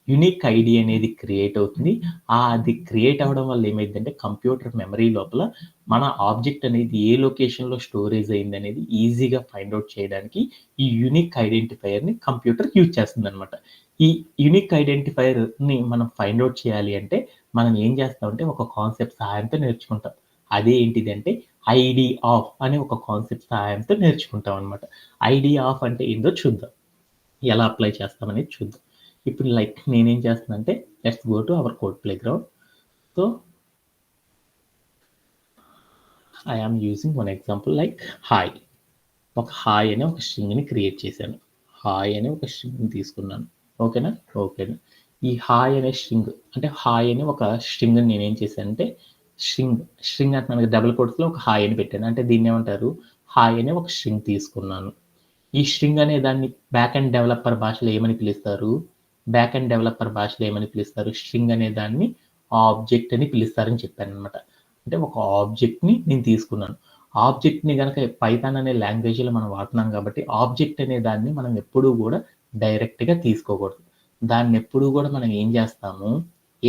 యూనిక్ ఐడీ అనేది క్రియేట్ అవుతుంది. అది క్రియేట్ అవ్వడం వల్ల ఏమైద్దంటే కంప్యూటర్ మెమరీ లోపల మన ఆబ్జెక్ట్ అనేది ఏ లొకేషన్‌లో స్టోరేజ్ అయిందనేది ఈజీగా ఫైండ్ ఔట్ చేయడానికి ఈ యూనిక్ ఐడెంటిఫైయర్‌ని కంప్యూటర్ యూజ్ చేస్తుందనమాట. ఈ యూనిక్ ఐడెంటిఫైయర్‌ని మనం ఫైండ్ ఔట్ చేయాలి అంటే మనం ఏం చేస్తామంటే ఒక కాన్సెప్ట్ సహాయంతో నేర్చుకుంటాం. అదే ఏంటిదంటే ఐడీ ఆఫ్ అనే ఒక కాన్సెప్ట్ సహాయంతో నేర్చుకుంటాం అనమాట. ఐడీ ఆఫ్ అంటే ఏందో చూద్దాం. ఎలా అప్లై చేస్తామనేది చూద్దాం. ఇప్పుడు లైక్ నేనేం చేస్తున్నానంటే let's go to our code playground. So, I am using one example like hi. ఒక హాయ్ అనే ఒక స్ట్రింగ్‌ని క్రియేట్ చేశాను. హాయ్ అనే ఒక స్ట్రింగ్‌ని తీసుకున్నాను. ఓకేనా? ఓకేనా. ఈ హాయ్ అనే స్ట్రింగ్ అంటే హాయ్ అనే ఒక స్ట్రింగ్‌ని నేనేం చేశానంటే స్ట్రింగ్ స్ట్రింగ్ అంటున్నాను కదా! డబుల్ కోట్స్‌లో ఒక హాయ్ అని పెట్టాను. అంటే దీన్నేమంటారు? హాయ్ అనే ఒక స్ట్రింగ్ తీసుకున్నాను. ఈ స్ట్రింగ్ అనే దాన్ని బ్యాక్ ఎండ్ డెవలపర్ భాషలో ఏమని పిలుస్తారు? బ్యాక్ ఎండ్ డెవలపర్ భాషలో ఏమని పిలుస్తారు? స్ట్రింగ్ అనే దాన్ని ఆబ్జెక్ట్ అని పిలుస్తారని చెప్పాననమాట. అంటే ఒక ఆబ్జెక్ట్‌ని నేను తీసుకున్నాను. ఆబ్జెక్ట్‌ని గనక పైథాన్ అనే లాంగ్వేజ్‌లో మనం వాడుతున్నాం కాబట్టి, ఆబ్జెక్ట్ అనే దాన్ని మనం ఎప్పుడూ గూడా డైరెక్ట్‌గా తీసుకోకూడదు. దాన్నెప్పుడూ గూడా మనం ఏం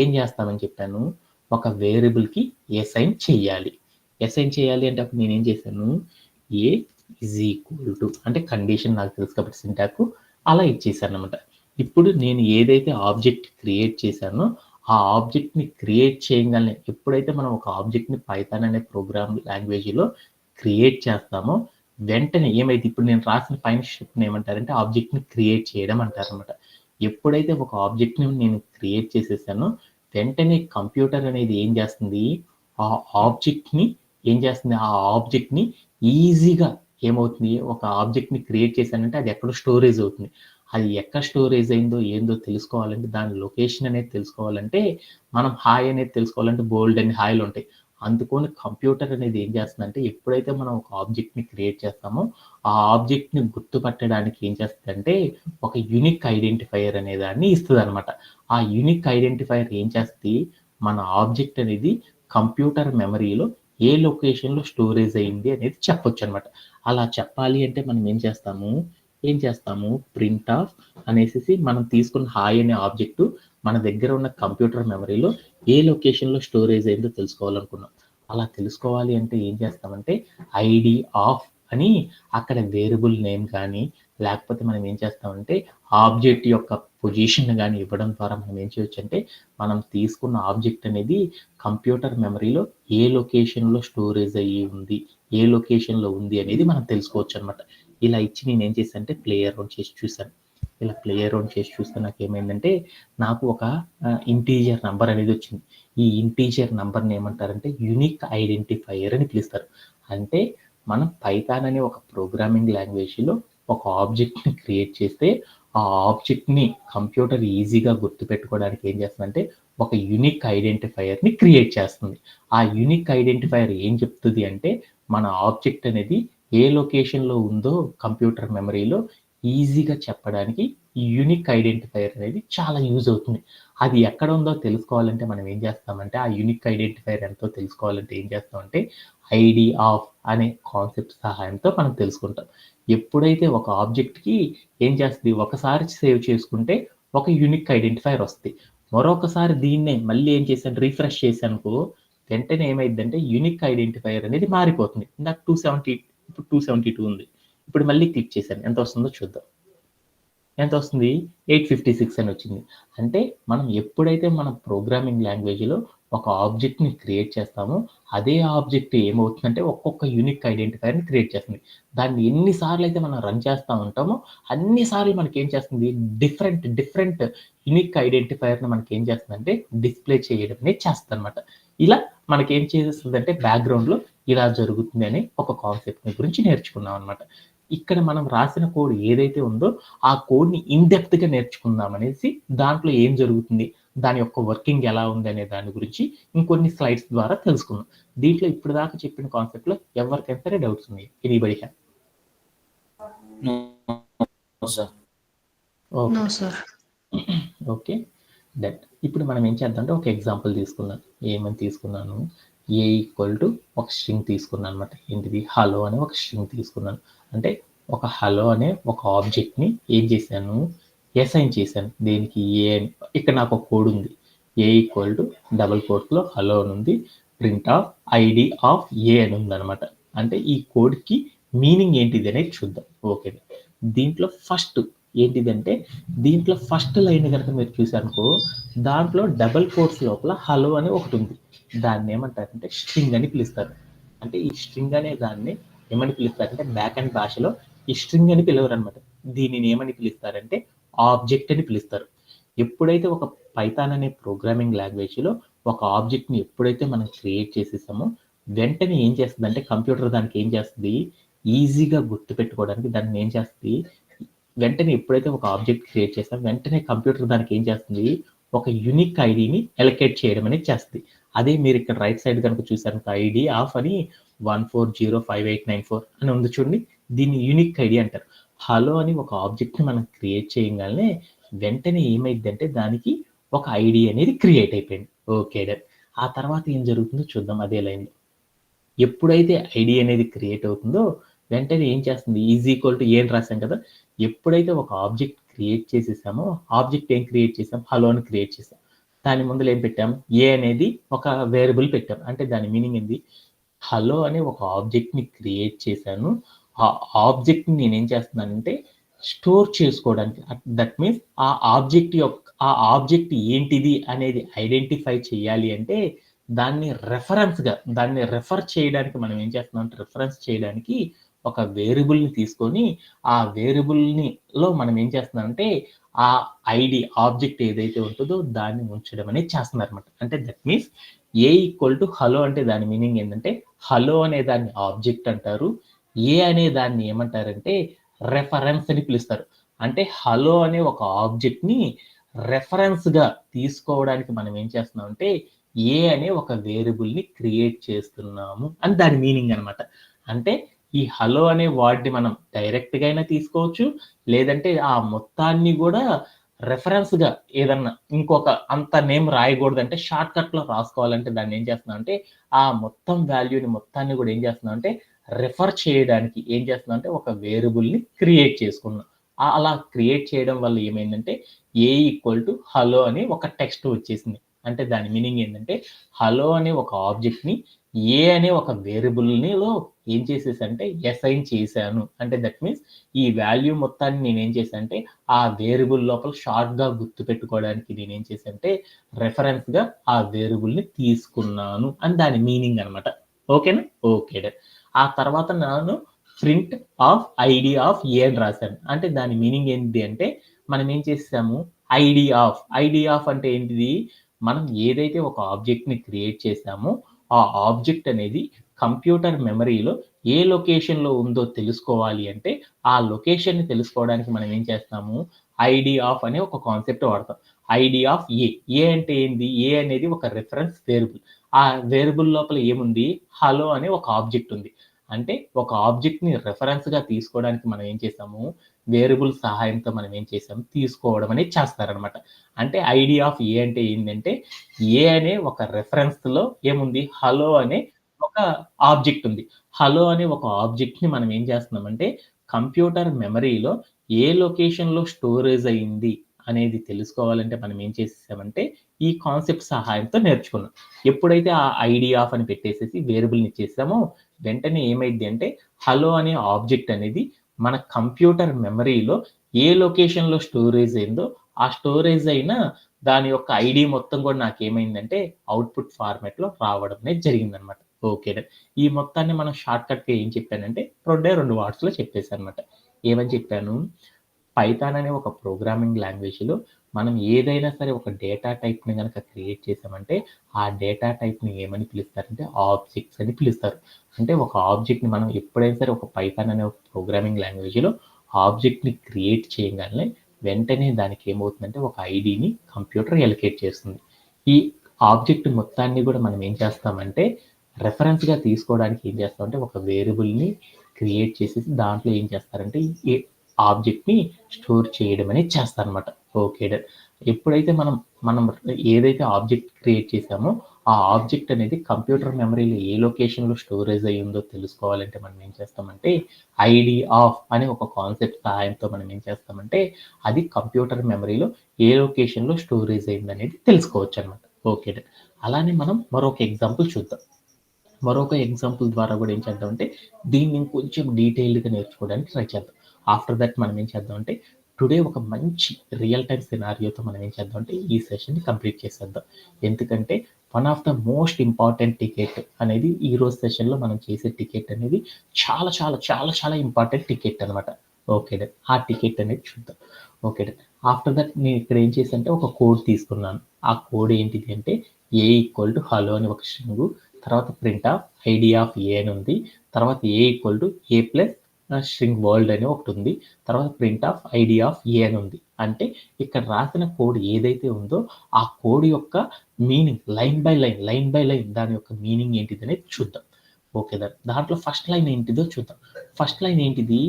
జేస్తామని చెప్పాను, ఒక వేరియబుల్‌కి అసైన్ చెయ్యాలి. అసైన్ చేయాలి అంటే అప్పుడు నేనేం చేశాను, ఏ ఈజ్ ఈక్వల్ టు అంటే కండిషన్ నాకు తెలుసు కాబట్టి సింటాక్స్ అలా ఇచ్చేసాననమాట. ఇప్పుడు నేను ఏదైతే ఆబ్జెక్ట్ క్రియేట్ చేశానో, ఆ ఆబ్జెక్ట్‌ని క్రియేట్ చేయంగాల్నే ఎప్పుడైతే మనం ఒక ఆబ్జెక్ట్‌ని పైథాన్ అనే ప్రోగ్రామ్ లాంగ్వేజ్‌లో క్రియేట్ చేస్తామో, వెంటనే ఏమైద్ది ఇప్పుడు నేను రాసిన పైన స్టెప్‌ని ఏమంటారంటే ఆబ్జెక్ట్‌ని క్రియేట్ చేయడం అంటారనమాట. ఎప్పుడైతే ఒక ఆబ్జెక్ట్‌ని నేను క్రియేట్ చేసేసానో, వెంటనే కంప్యూటర్ అనేది ఏం చేస్తుంది, ఆ ఆబ్జెక్ట్‌ని ఏం చేస్తుంది, ఆ ఆబ్జెక్ట్‌ని ఈజీగా ఏమవుతుంది, ఒక ఆబ్జెక్ట్‌ని క్రియేట్ చేశానంటే అది ఎక్కడో స్టోరేజ్ అవుతుంది. అది ఎక్కడ స్టోరేజ్ అయిందో, ఏందో తెలుసుకోవాలంటే, దాని లొకేషన్ అనేది తెలుసుకోవాలంటే, మనం హాయ్ అనేది తెలుసుకోవాలంటే బోలెడన్ని హాయ్‌లుంటాయి. అందుకని కంప్యూటర్ అనేది ఏం చేస్తుందంటే, ఎప్పుడైతే మనం ఒక ఆబ్జెక్ట్‌ని క్రియేట్ చేస్తామో, ఆ ఆబ్జెక్ట్‌ని గుర్తుపట్టడానికి ఏం చేస్తదంటే, ఒక యూనిక్ ఐడెంటిఫైయర్ అనే దాన్ని ఇస్తదనమాట. ఆ యూనిక్ ఐడెంటిఫైయర్ ఏం చేస్తది, మన ఆబ్జెక్ట్ అనేది కంప్యూటర్ మెమరీలో ఏ లొకేషన్‌లో స్టోరేజ్ అయింది అనేది చెప్పొచ్చనమాట. అలా చెప్పాలి అంటే మనం ఏం చేస్తాము ప్రింట్ ఆఫ్ అనేసేసి మనం తీసుకున్న హాయ్ అనే ఆబ్జెక్ట్ మన దగ్గర ఉన్న కంప్యూటర్ మెమరీలో ఏ లొకేషన్‌లో స్టోరేజ్ అయిందో తెలుసుకోవాలనుకున్నాం. అలా తెలుసుకోవాలి అంటే ఏం చేస్తామంటే ఐడీ ఆఫ్ అని అక్కడ వేరియబుల్ నేమ్ కానీ, లేకపోతే మనం ఏం చేస్తామంటే ఆబ్జెక్ట్ యొక్క పొజిషన్ గాని ఇవ్వడం ద్వారా మనం ఏం చేయొచ్చంటే, మనం తీసుకున్న ఆబ్జెక్ట్ అనేది కంప్యూటర్ మెమరీలో ఏ లొకేషన్‌లో స్టోరేజ్ అయ్యి ఉంది, ఏ లొకేషన్‌లో ఉంది అనేది మనం తెలుసుకోవచ్చనమాట. ఇలా ఇచ్చి నేనేం చేశానంటే ప్లే అరౌండ్ చేసి చూసాను. ఇలా ప్లే అరౌండ్ చేసి చూస్తే నాకేమైందంటే, నాకు ఒక ఇంటీజర్ నంబర్ అనేదొచ్చింది. ఈ ఇంటీజర్ నంబర్‌ని ఏమంటారంటే యూనిక్ ఐడెంటిఫైయర్ అని పిలుస్తారు. అంటే మనం పైథాన్ అనే ఒక ప్రోగ్రామింగ్ లాంగ్వేజ్‌లో ఒక ఆబ్జెక్ట్‌ని క్రియేట్ చేస్తే, ఆ ఆబ్జెక్ట్‌ని కంప్యూటర్ ఈజీగా గుర్తుపెట్టుకోవడానికి ఏం చేస్తుందంటే, ఒక యూనిక్ ఐడెంటిఫైయర్‌ని క్రియేట్ చేస్తుంది. ఆ యూనిక్ ఐడెంటిఫైయర్ ఏం చెప్తది అంటే, మన ఆబ్జెక్ట్ అనేది ఏ లొకేషన్‌లో ఉందో కంప్యూటర్ మెమరీలో ఈజీగా చెప్పడానికి ఈ యూనిక్ ఐడెంటిఫైయర్ అనేది చాలా యూజ్ అవుతుంది. అది ఎక్కడ ఉందో తెలుసుకోవాలంటే మనం ఏం చేస్తామంటే, ఆ యూనిక్ ఐడెంటిఫైయర్ ఎంతో తెలుసుకోవాలంటే ఏం చేస్తామంటే, ఐడీ ఆఫ్ అనే కాన్సెప్ట్ సహాయంతో మనం తెలుసుకుంటాం. ఎప్పుడైతే ఒక ఆబ్జెక్ట్‌కి ఏం చేస్తది, ఒకసారి సేవ్ చేసుకుంటే ఒక యూనిక్ ఐడెంటిఫైయర్ వస్తది. మరొకసారి దీన్నే మళ్ళీ ఏం చేశాను రిఫ్రెష్ చేశాననుకో, వెంటనే ఏమైద్దంటే యూనిక్ ఐడెంటిఫైయర్ అనేది మారిపోతుంది. ఇందాక 270 ఇప్పుడు 272 ఉంది. ఇప్పుడు మళ్ళీ క్లిక్ చేశాను. ఎంత వస్తుందో చూద్దాం. ఎంతొస్తుంది? 856 అని వచ్చింది. అంటే మనం ఎప్పుడైతే మన ప్రోగ్రామింగ్ లాంగ్వేజ్‌లో ఒక ఆబ్జెక్ట్‌ని క్రియేట్ చేస్తామో, అదే ఆబ్జెక్ట్ ఏమవుతుందంటే ఒక్కొక్క యూనిక్ ఐడెంటిఫైయర్‌ని క్రియేట్ చేస్తుంది. దాన్ని ఎన్ని సార్లయితే మనం రన్ చేస్తా ఉంటామో, అన్ని సార్లు మనకేం చేస్తుంది డిఫరెంట్ యూనిక్ ఐడెంటిఫైయర్‌ని మనకేం చేస్తుందంటే డిస్‌ప్లే చేయడం అనేది చేస్తదనమాట. ఇలా మనకేం చేసేస్తదంటే బ్యాక్‌గ్రౌండ్‌లో ఇలా జరుగుతుంది అనే ఒక కాన్సెప్ట్‌ని గురించి నేర్చుకున్నాం అనమాట. ఇక్కడ మనం రాసిన కోడ్ ఏదైతే ఉందో ఆ కోడ్‌ని ఇన్ డెప్త్‌గా నేర్చుకుందాం అనేసి దాంట్లో ఏం జరుగుతుంది? దాని యొక్క వర్కింగ్ ఎలా ఉంది అనే దాని గురించి ఇంకొన్ని స్లైడ్స్ ద్వారా తెలుసుకుందాం. దీంట్లో ఇప్పటిదాకా చెప్పిన కాన్సెప్ట్‌లో ఎవరికైనా సరే డౌట్స్ ఉన్నాయా? Anybody have? No, sir. Okay. No, sir. Okay. Done. ఇప్పుడు మనం ఏం చేద్దామంటే ఒక ఎగ్జాంపుల్ తీసుకుందాం. ఏమని తీసుకున్నాను? ఏ ఈక్వల్ టు ఒక స్ట్రింగ్ తీసుకున్నాను అనమాట. ఏంటిది? హలో అనే ఒక స్ట్రింగ్ తీసుకున్నాను. అంటే ఒక హలో అనే ఒక ఆబ్జెక్ట్‌ని ఏం చేశాను? అసైన్ చేశాను. దేనికి? ఏ అని. ఇక్కడ నాకు ఒక కోడ్ ఉంది. ఏ ఈక్వల్ టు డబుల్ కోట్స్‌లో హలో అని ఉంది. Print of ID of A అని ఉందనమాట. అంటే ఈ కోడ్‌కి మీనింగ్ ఏంటిది అనేది చూద్దాం. ఓకే. దీంట్లో ఫస్ట్ లైన్ గనుక మీరు చూసారనుకో, దాంట్లో డబుల్ కోట్స్ లోపల హలో అని ఒకటుంది. దాన్నేమంటారంటే స్ట్రింగ్ అని పిలుస్తారు. అంటే ఈ స్ట్రింగ్ అనే దాన్ని ఏమని పిలుస్తారంటే బ్యాక్ ఎండ్ భాషలో ఈ స్ట్రింగ్ అని పిలవరనమాట. దీనిని ఏమని పిలుస్తారంటే ఆబ్జెక్ట్ అని పిలుస్తారు. ఎప్పుడైతే ఒక పైథాన్ అనే ప్రోగ్రామింగ్ లాంగ్వేజ్‌లో ఒక ఆబ్జెక్ట్‌ని ఎప్పుడైతే మనం క్రియేట్ చేసేసామో, వెంటనే ఏం చేస్తదంటే కంప్యూటర్ దానికి ఏం చేస్తది, ఈజీగా గుర్తుపెట్టుకోవడానికి దాన్ని ఏం చేస్తది, వెంటనే ఎప్పుడైతే ఒక ఆబ్జెక్ట్ క్రియేట్ చేస్తాం, వెంటనే కంప్యూటర్ దానికి ఏం చేస్తుంది, ఒక యూనిక్ ఐడీని అలొకేట్ చేయడం అనేది చేస్తది. అదే మీరు ఇక్కడ రైట్ సైడ్ కనుక చూసారనుకో ఐడీ ఆఫ్ అని 1405894 అని ఉంది చూడండి. దీన్ని యూనిక్ ఐడీ అంటారు. హలో అని ఒక ఆబ్జెక్ట్‌ని మనం క్రియేట్ చేయంగాల్నే వెంటనే ఏమైద్దంటే దానికి ఒక ఐడీ అనేది క్రియేట్ అయిపోయింది. Okay done. ఆ తర్వాత ఏం జరుగుతుందో చూద్దాం అదే లైన్‌లో. ఎప్పుడైతే ఐడీ అనేది క్రియేట్ అవుతుందో, వెంటనే ఏం చేస్తుంది ఈజ్ ఈక్వల్ టు ఏ అని రాసాం కదా! ఎప్పుడైతే ఒక ఆబ్జెక్ట్ క్రియేట్ చేసేసామో, ఆబ్జెక్ట్ ఏం క్రియేట్ చేసాం? హలో అని క్రియేట్ చేసాం. దాని ముందుల ఏం పెట్టాం? ఏ అనేది ఒక వేరియబుల్ పెట్టాం. అంటే దాని మీనింగ్ ఏంది? హలో అనే ఒక ఆబ్జెక్ట్‌ని క్రియేట్ చేశాను. ఆ ఆబ్జెక్ట్‌ని నేనేం చేస్తున్నానంటే స్టోర్ చేసుకోవడానికి దట్ మీన్స్ ఆ ఆబ్జెక్ట్ ఏంటిది అనేది ఐడెంటిఫై చేయాలి అంటే దాన్ని రెఫరెన్స్‌గా దాన్ని రెఫర్ చేయడానికి మనం ఏం చేస్తున్నాం అంటే రిఫరెన్స్ చేయడానికి ఒక వేరియబుల్ని తీసుకొని ఆ వేరియబుల్ని లో మనం ఏం చేస్తున్నామంటే ఆ ఐడి ఆబ్జెక్ట్ ఏదైతే ఉంటుందో దాన్ని ఉంచడం అనేది చేస్తున్నారు అనమాట. అంటే that means A equal to hello అంటే దాని మీనింగ్ ఏంటంటే హలో అనే దాన్ని ఆబ్జెక్ట్ అంటారు, ఏ అనే దాన్ని ఏమంటారంటే రెఫరెన్స్ అని పిలుస్తారు. అంటే హలో అనే ఒక ఆబ్జెక్ట్ ని రెఫరెన్స్ గా తీసుకోవడానికి మనం ఏం చేస్తున్నాం అంటే ఏ అనే ఒక వేరియబుల్ ని క్రియేట్ చేస్తున్నాము అని దాని మీనింగ్ అనమాట. అంటే ఈ హలో అనే వర్డ్ ని మనం డైరెక్ట్ గా అయినా తీసుకోవచ్చు, లేదంటే ఆ మొత్తాన్ని కూడా రెఫరెన్స్ గా ఏదన్నా ఇంకొక అంత నేమ్ రాయకూడదు అంటే షార్ట్ కట్ లో రాసుకోవాలంటే దాన్ని ఏం చేస్తున్నాం అంటే ఆ మొత్తం వాల్యూని మొత్తాన్ని కూడా ఏం చేస్తున్నాం అంటే రెఫర్ చేయడానికి ఏం చేస్తున్నాం అంటే ఒక వేరియబుల్ ని క్రియేట్ చేసుకున్నాం. అలా క్రియేట్ చేయడం వల్ల ఏమైందంటే ఏ ఈక్వల్ టు హలో అని ఒక టెక్స్ట్ వచ్చేసింది. అంటే దాని మీనింగ్ ఏంటంటే హలో అనే ఒక ఆబ్జెక్ట్ ని ఏ అనే ఒక వేరియబుల్ లో ఏం చేసేసంటే అసైన్ చేశాను. అంటే దట్ మీన్స్ ఈ వాల్యూ మొత్తాన్ని నేనేం చేశాను అంటే ఆ వేరియబుల్ లోపల షార్ట్ గా గుర్తు పెట్టుకోవడానికి నేనేం చేశానంటే రెఫరెన్స్ గా ఆ వేరియబుల్ ని తీసుకున్నాను అని దాని మీనింగ్ అనమాట. ఓకేనా? ఓకే. ఆ తర్వాత నేను print of ID of A అని రాశాను. అంటే దాని మీనింగ్ ఏంటి అంటే మనం ఏం చేసాము ఐడి ఆఫ్ అంటే ఏంటిది, మనం ఏదైతే ఒక ఆబ్జెక్ట్ ని క్రియేట్ చేసామో ఆ ఆబ్జెక్ట్ అనేది కంప్యూటర్ మెమరీలో ఏ లొకేషన్ లో ఉందో తెలుసుకోవాలి అంటే ఆ లొకేషన్ ని తెలుసుకోవడానికి మనం ఏం చేస్తాము ఐడి ఆఫ్ అనే ఒక కాన్సెప్ట్ వాడతాం. ఐడి ఆఫ్ ఏ అంటే ఏంది, ఏ అనేది ఒక రిఫరెన్స్ వేరియబుల్. ఆ వేరియబుల్ లోపల ఏముంది, హలో అనే ఒక ఆబ్జెక్ట్ ఉంది. అంటే ఒక ఆబ్జెక్ట్ ని రెఫరెన్స్ గా తీసుకోవడానికి మనం ఏం చేసాము వేరియబుల్ సహాయంతో మనం ఏం చేసాము తీసుకోవడం అనేది చేస్తారనమాట. అంటే ఐడి ఆఫ్ ఏ అంటే ఏంటంటే ఏ అనే ఒక రెఫరెన్స్ లో ఏముంది హలో అనే ఒక ఆబ్జెక్ట్ ఉంది. హలో అనే ఒక ఆబ్జెక్ట్ ని మనం ఏం చేస్తున్నామంటే కంప్యూటర్ మెమరీలో ఏ లొకేషన్ లో స్టోరేజ్ అయింది అనేది తెలుసుకోవాలంటే మనం ఏం చేసేసామంటే ఈ కాన్సెప్ట్ సహాయంతో నేర్చుకున్నాం. ఎప్పుడైతే ఆ ఐడి ఆఫ్ అని పెట్టేసేసి వేరియబుల్ ని ఇచ్చేసామో వెంటనే ఏమైంది అంటే హలో అనే ఆబ్జెక్ట్ అనేది మన కంప్యూటర్ మెమరీలో ఏ లొకేషన్ లో స్టోరేజ్ అయిందో ఆ స్టోరేజ్ అయిన దాని యొక్క ఐడి మొత్తం కూడా నాకు ఏమైందంటే అవుట్పుట్ ఫార్మాట్ లో రావడం అనేది జరిగిందనమాట. ఓకే. ఈ మొత్తాన్ని మనం షార్ట్ కట్ గా ఏం చెప్పానంటే 2 వాట్స్ లో చెప్పేసాను అనమాట. ఏమని చెప్పాను, పైథాన్ అనే ఒక ప్రోగ్రామింగ్ లాంగ్వేజ్ లో మనం ఏదైనా సరే ఒక డేటా టైప్ ని కనుక క్రియేట్ చేసామంటే ఆ డేటా టైప్ ని ఏమని పిలుస్తారంటే ఆబ్జెక్ట్స్ అని పిలుస్తారు. అంటే ఒక ఆబ్జెక్ట్ ని మనం ఎప్పుడైనా సరే ఒక పైథాన్ అనే ఒక ప్రోగ్రామింగ్ లాంగ్వేజ్ లో ఆబ్జెక్ట్ ని క్రియేట్ చేయగానే వెంటనే దానికి ఏమవుతుందంటే ఒక ఐడిని కంప్యూటర్ ఎలకేట్ చేస్తుంది. ఈ ఆబ్జెక్ట్ మొత్తాన్ని కూడా మనం ఏం చేస్తామంటే రెఫరెన్స్ గా తీసుకోవడానికి ఏం చేస్తామంటే ఒక వేరియబుల్ ని క్రియేట్ చేసేసి దాంట్లో ఏం చేస్తారంటే ఈ ఆబ్జెక్ట్ ని స్టోర్ చేయడం అనేది చేస్తారనమాట. ఓకే. ఎప్పుడైతే మనం మనం ఏదైతే ఆబ్జెక్ట్ క్రియేట్ చేసామో ఆ ఆబ్జెక్ట్ అనేది కంప్యూటర్ మెమరీలో ఏ లొకేషన్ లో స్టోరేజ్ అయ్యి ఉందో తెలుసుకోవాలంటే మనం ఏం చేస్తామంటే ఐడి ఆఫ్ అనే ఒక కాన్సెప్ట్ సహాయంతో మనం ఏం చేస్తామంటే అది కంప్యూటర్ మెమరీలో ఏ లొకేషన్ లో స్టోరేజ్ అయింది అనేది తెలుసుకోవచ్చు అనమాట. ఓకే. అలానే మనం మరొక ఎగ్జాంపుల్ చూద్దాం. మరొక ఎగ్జాంపుల్ ద్వారా కూడా ఏం చేద్దామంటే దీన్ని ఇంకొంచెం డీటెయిల్డ్గా నేర్చుకోవడానికి ట్రై చేద్దాం. ఆఫ్టర్ దట్ మనం ఏం చేద్దామంటే టుడే ఒక మంచి రియల్ టైమ్ సినారియోతో మనం ఏం చేద్దామంటే ఈ సెషన్ని కంప్లీట్ చేసేద్దాం. ఎందుకంటే one of the most important ticket అనేది ఈ రోజు సెషన్లో మనం చేసే టికెట్ అనేది చాలా చాలా చాలా చాలా ఇంపార్టెంట్ టికెట్ అనమాట. ఓకే. ఆ టికెట్ అనేది చూద్దాం. ఓకే. ఆఫ్టర్ దట్ నేను ఇక్కడ ఏం చేశానంటే ఒక కోడ్ తీసుకున్నాను. ఆ కోడ్ ఏంటిది అంటే ఏ ఈక్వల్ టు హలో అని ఒక స్ట్రింగ్, తర్వాత print of ID of A అని ఉంది, తర్వాత A equal to A plus string world అని ఒకటి ఉంది, తర్వాత print of ID of A అని ఉంది. అంటే ఇక్కడ రాసిన కోడ్ ఏదైతే ఉందో ఆ కోడ్ యొక్క మీనింగ్ లైన్ బై లైన్ దాని యొక్క మీనింగ్ ఏంటిది అనేది చూద్దాం. ఓకే. దాంట్లో ఫస్ట్ లైన్ ఏంటిదో చూద్దాం. ఫస్ట్ లైన్ ఏంటిది,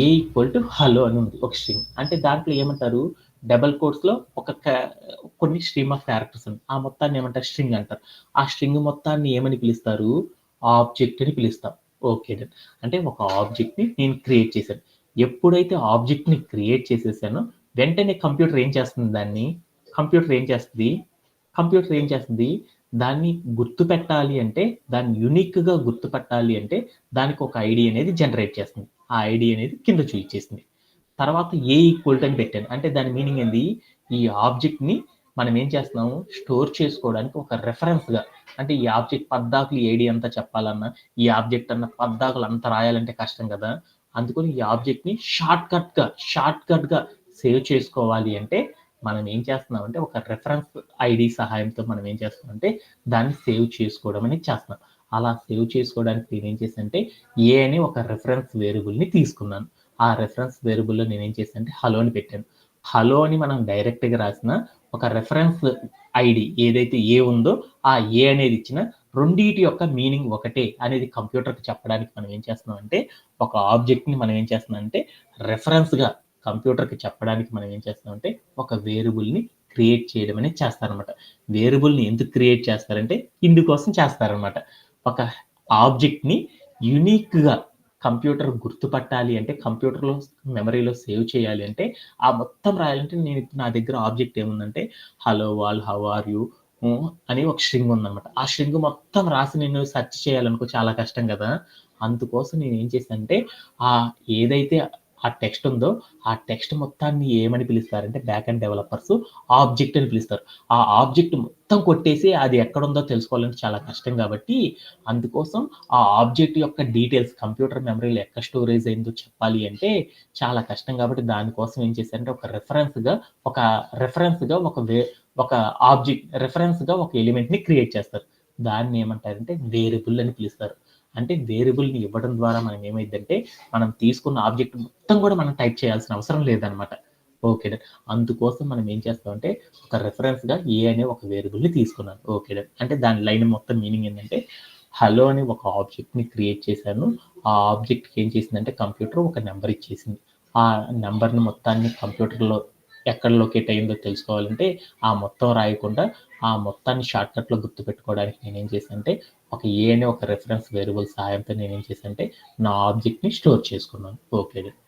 ఏ ఈక్వల్ టు హలో అని ఉంది ఒక స్ట్రింగ్. అంటే దాంట్లో ఏమంటారు డబల్ కోట్స్ లో ఒక కొన్ని స్ట్రీమ్ ఆఫ్ క్యారెక్టర్స్ ఉంది. ఆ మొత్తాన్ని ఏమంటారు స్ట్రింగ్ అంటారు. ఆ స్ట్రింగ్ మొత్తాన్ని ఏమని పిలుస్తారు ఆబ్జెక్ట్ అని పిలుస్తాం. ఓకే. అంటే ఒక ఆబ్జెక్ట్ ని నేను క్రియేట్ చేశాను. ఎప్పుడైతే ఆబ్జెక్ట్ ని క్రియేట్ చేసేసానో వెంటనే కంప్యూటర్ ఏం చేస్తుంది దాన్ని కంప్యూటర్ ఏం చేస్తుంది కంప్యూటర్ ఏం చేస్తుంది దాన్ని గుర్తు పెట్టాలి అంటే దాన్ని యునిక్ గా గుర్తు పెట్టాలి అంటే దానికి ఒక ఐడి అనేది జనరేట్ చేస్తుంది. ఆ ఐడి అనేది కింద చూపించేసింది. తర్వాత ఏ ఈక్వల్ టు అని పెట్టాను. అంటే దాని మీనింగ్ ఏంది, ఈ ఆబ్జెక్ట్ ని మనం ఏం చేస్తున్నాము, స్టోర్ చేసుకోవడానికి ఒక రెఫరెన్స్‌గా, అంటే ఈ ఆబ్జెక్ట్ పద్దాకులు ఏడీ అంతా చెప్పాలన్నా, ఈ ఆబ్జెక్ట్ అన్న పద్దాకులు అంతా రాయాలంటే కష్టం కదా! అందుకని ఈ ఆబ్జెక్ట్‌ని షార్ట్‌కట్‌గా సేవ్ చేసుకోవాలి అంటే, మనం ఏం చేస్తున్నామంటే ఒక రెఫరెన్స్ ఐడీ సహాయంతో మనం ఏం చేస్తున్నామంటే దాన్ని సేవ్ చేసుకోవడం అనేది చేస్తున్నాం. అలా సేవ్ చేసుకోవడానికి నేనేం చేశానంటే ఏ అనే ఒక రిఫరెన్స్ వేరియబుల్‌ని తీసుకున్నాను. ఆ రిఫరెన్స్ వేరియబుల్‌లో నేనేం చేశానంటే హలో అని పెట్టాను. హలో అని మనం డైరెక్ట్‌గా రాసిన ఒక రిఫరెన్స్ ఐడీ ఏదైతే ఏ ఉందో ఆ ఏ అనేది ఇచ్చిన రెండిటి యొక్క మీనింగ్ ఒకటే అనేది కంప్యూటర్‌కి చెప్పడానికి మనం ఏం చేస్తున్నామంటే ఒక ఆబ్జెక్ట్‌ని మనం ఏం చేస్తున్నామంటే రిఫరెన్స్‌గా కంప్యూటర్‌కి చెప్పడానికి మనం ఏం చేస్తున్నామంటే ఒక వేరియబుల్‌ని క్రియేట్ చేయడం అనేది చేస్తారనమాట. వేరియబుల్‌ని ఎందుకు క్రియేట్ చేస్తారంటే ఇందుకోసం చేస్తారనమాట. ఒక ఆబ్జెక్ట్‌ని యూనిక్‌గా కంప్యూటర్ గుర్తుపట్టాలి అంటే, కంప్యూటర్‌లో మెమరీలో సేవ్ చేయాలి అంటే, ఆ మొత్తం రాయాలంటే నా దగ్గర ఆబ్జెక్ట్ ఏముందంటే, hello world how are you అని ఒక స్ట్రింగ్ ఉందనమాట. ఆ స్ట్రింగ్ మొత్తం రాసి నేను సెర్చ్ చేయాలనుకో చాలా కష్టం కదా! అందుకోసం నేనేం చేశానంటే, ఏదైతే ఆ టెక్స్ట్ ఉందో, ఆ టెక్స్ట్ మొత్తాన్ని ఏమని పిలుస్తారంటే బ్యాక్ ఎండ్ డెవలపర్స్ ఆబ్జెక్ట్ అని పిలుస్తారు. ఆ ఆబ్జెక్ట్ మొత్తం కొట్టేసి అది ఎక్కడుందో తెలుసుకోవాలంటే చాలా కష్టం కాబట్టి, అందుకోసం ఆ ఆబ్జెక్ట్ యొక్క డీటెయిల్స్ కంప్యూటర్ మెమరీలో ఎక్కడ స్టోరేజ్ అయిందో చెప్పాలి అంటే చాలా కష్టం కాబట్టి దానికోసం ఏం చేశారంటే ఒక రిఫరెన్స్‌గా ఒక రిఫరెన్స్‌గా ఒక ఎలిమెంట్‌ని క్రియేట్ చేస్తారు. దాన్ని ఏమంటారంటే వేరియబుల్ అని పిలుస్తారు. అంటే వేరియబుల్‌ని ఇవ్వడం ద్వారా మనం ఏమైద్దంటే, మనం తీసుకున్న ఆబ్జెక్ట్ మొత్తం కూడా మనం టైప్ చేయాల్సిన అవసరం లేదనమాట. Okay done. అందుకోసం మనం ఏం చేస్తామంటే, ఒక రిఫరెన్స్‌గా ఏ అనే ఒక వేరియబుల్‌ని తీసుకున్నాను. Okay done. అంటే దాని లైన్ మొత్తం మీనింగ్ ఏందంటే, హలో అని ఒక ఆబ్జెక్ట్‌ని క్రియేట్ చేశాను. ఆ ఆబ్జెక్ట్‌కి ఏం చేసిందంటే కంప్యూటర్ ఒక నంబర్ ఇచ్చేసింది. ఆ నంబర్‌ని మొత్తాన్ని కంప్యూటర్‌లో ఎక్కడ లొకేట్ అయిందో తెలుసుకోవాలంటే, ఆ మొత్తం రాయకుండా, ఆ మొత్తాన్ని షార్ట్‌కట్‌లో గుర్తుపెట్టుకోవడానికి నేనేం చేశానంటే, ఒక ఏ అనే ఒక రిఫరెన్స్ వేరియబుల్ సహాయంతో నేనేం చేశానంటే, నా ఆబ్జెక్ట్‌ని స్టోర్ చేసుకున్నాను. Okay done.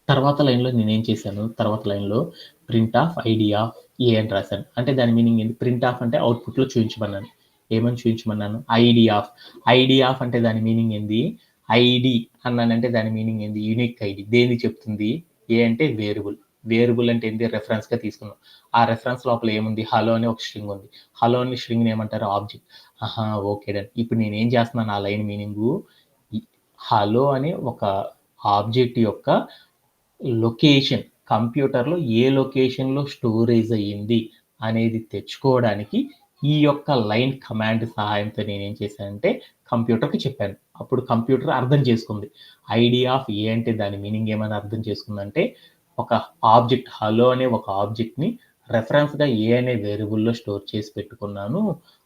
తర్వాత లైన్‌లో నేనేం చేశాను, తర్వాత లైన్‌లో print of ID of A అని రాశాను. అంటే దాని మీనింగ్ ఏంటి? ప్రింట్ ఆఫ్ అంటే అవుట్‌పుట్‌లో చూయించమన్నాను. ఏమని చూయించమన్నాను? ID of. ఐడీ ఆఫ్ అంటే దాని మీనింగ్ ఏంది? ఐడీ అన్నానంటే దాని మీనింగ్ ఏంది? Unique ID. దేన్ని చెప్తుంది? ఏ అంటే వేరియబుల్. వేరియబుల్ అంటే ఏంది? రెఫరెన్స్‌గా తీసుకున్నాం. ఆ రెఫరెన్స్ లోపల ఏముంది? హలో అని ఒక స్ట్రింగ్ ఉంది. హలో అనే స్ట్రింగ్‌ని ఏమంటారు? ఆబ్జెక్ట్. ఆహా! Okay done. ఇప్పుడు నేనేం చేస్తున్నాను ఆ లైన్ మీనింగు, ఈ హలో అనే ఒక ఆబ్జెక్ట్ యొక్క లొకేషన్ కంప్యూటర్‌లో ఏ లొకేషన్‌లో స్టోరేజ్ అయ్యింది అనేది తెచ్చుకోవడానికి ఈ యొక్క లైన్ కమాండ్ సహాయంతో నేనేం చేశానంటే కంప్యూటర్‌కి చెప్పాను. అప్పుడు కంప్యూటర్ అర్థం చేసుకుంది. ఐడీ ఆఫ్ ఏ అంటే దాని మీనింగ్ ఏమని అర్థం చేసుకుందంటే, ఒక ఆబ్జెక్ట్ హలో అనే ఒక ఆబ్జెక్ట్‌ని రిఫరెన్స్‌గా ఏ అనే వేరియబుల్‌లో స్టోర్ చేసి పెట్టుకున్నాను.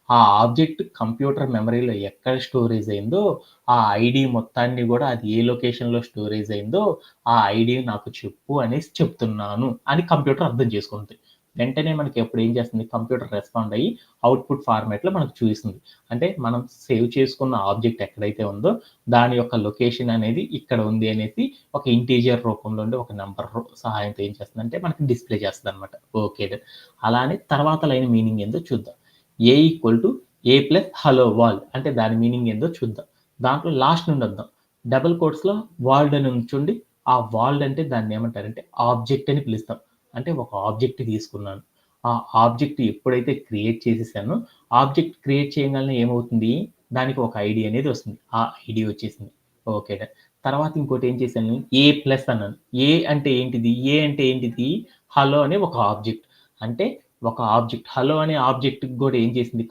ఆ ఆబ్జెక్ట్ కంప్యూటర్ మెమరీలో ఎక్కడ స్టోరేజ్ అయిందో, ఆ ఐడీ మొత్తాన్ని గూడా అది ఏ లొకేషన్‌లో స్టోరేజ్ అయిందో ఆ ఐడీ నాకు చెప్పు అనేసి చెప్తున్నాను అని కంప్యూటర్ అర్థం చేసుకుంది. వెంటనే మనకి అప్పుడు ఏం చేస్తుంది కంప్యూటర్ రెస్పాండ్ అయ్యి అవుట్‌పుట్ ఫార్మాట్‌లో మనకు చూయిస్తుంది. అంటే మనం సేవ్ చేసుకున్న ఆబ్జెక్ట్ ఎక్కడైతే ఉందో దాని యొక్క లొకేషన్ అనేది ఇక్కడ ఉంది అనేసి ఒక ఇంటీజర్ రూపంలో ఉండే ఒక నంబర్ సహాయంతో ఏం చేస్తుందంటే మనకి డిస్‌ప్లే చేస్తదనమాట. ఓకే. డన్. అలానే తర్వాత లైన్ మీనింగ్ ఏందో చూద్దాం. A equal to A plus hello world అంటే దాని మీనింగ్ ఏందో చూద్దాం. దాంట్లో లాస్ట్ నుండి వద్దాం. డబుల్ కోట్స్‌లో వాల్డ్ అని ఉంచుండి ఆ వాల్డ్ అంటే దాన్నేమంటారంటే ఆబ్జెక్ట్ అని పిలుస్తాం. అంటే ఒక ఆబ్జెక్ట్ తీసుకున్నాను. ఆ ఆబ్జెక్ట్ ఎప్పుడైతే క్రియేట్ చేసేసానో, ఆబ్జెక్ట్ క్రియేట్ చేయంగాల్నే ఏమవుతుంది? దానికి ఒక ఐడీ అనేది వస్తుంది. ఆ ఐడీ వచ్చేసింది. ఓకే. డన్. తర్వాత ఇంకోటి ఏం చేశాను? ఏ ప్లస్ అన్నాను. ఏ అంటే ఏంటిది? ఏ అంటే ఏంటిది? హలో అనే ఒక ఆబ్జెక్ట్. అంటే ఒక ఆబ్జెక్ట్. హలో అనే ఆబ్జెక్ట్‌కి గూడా ఏం చేసింది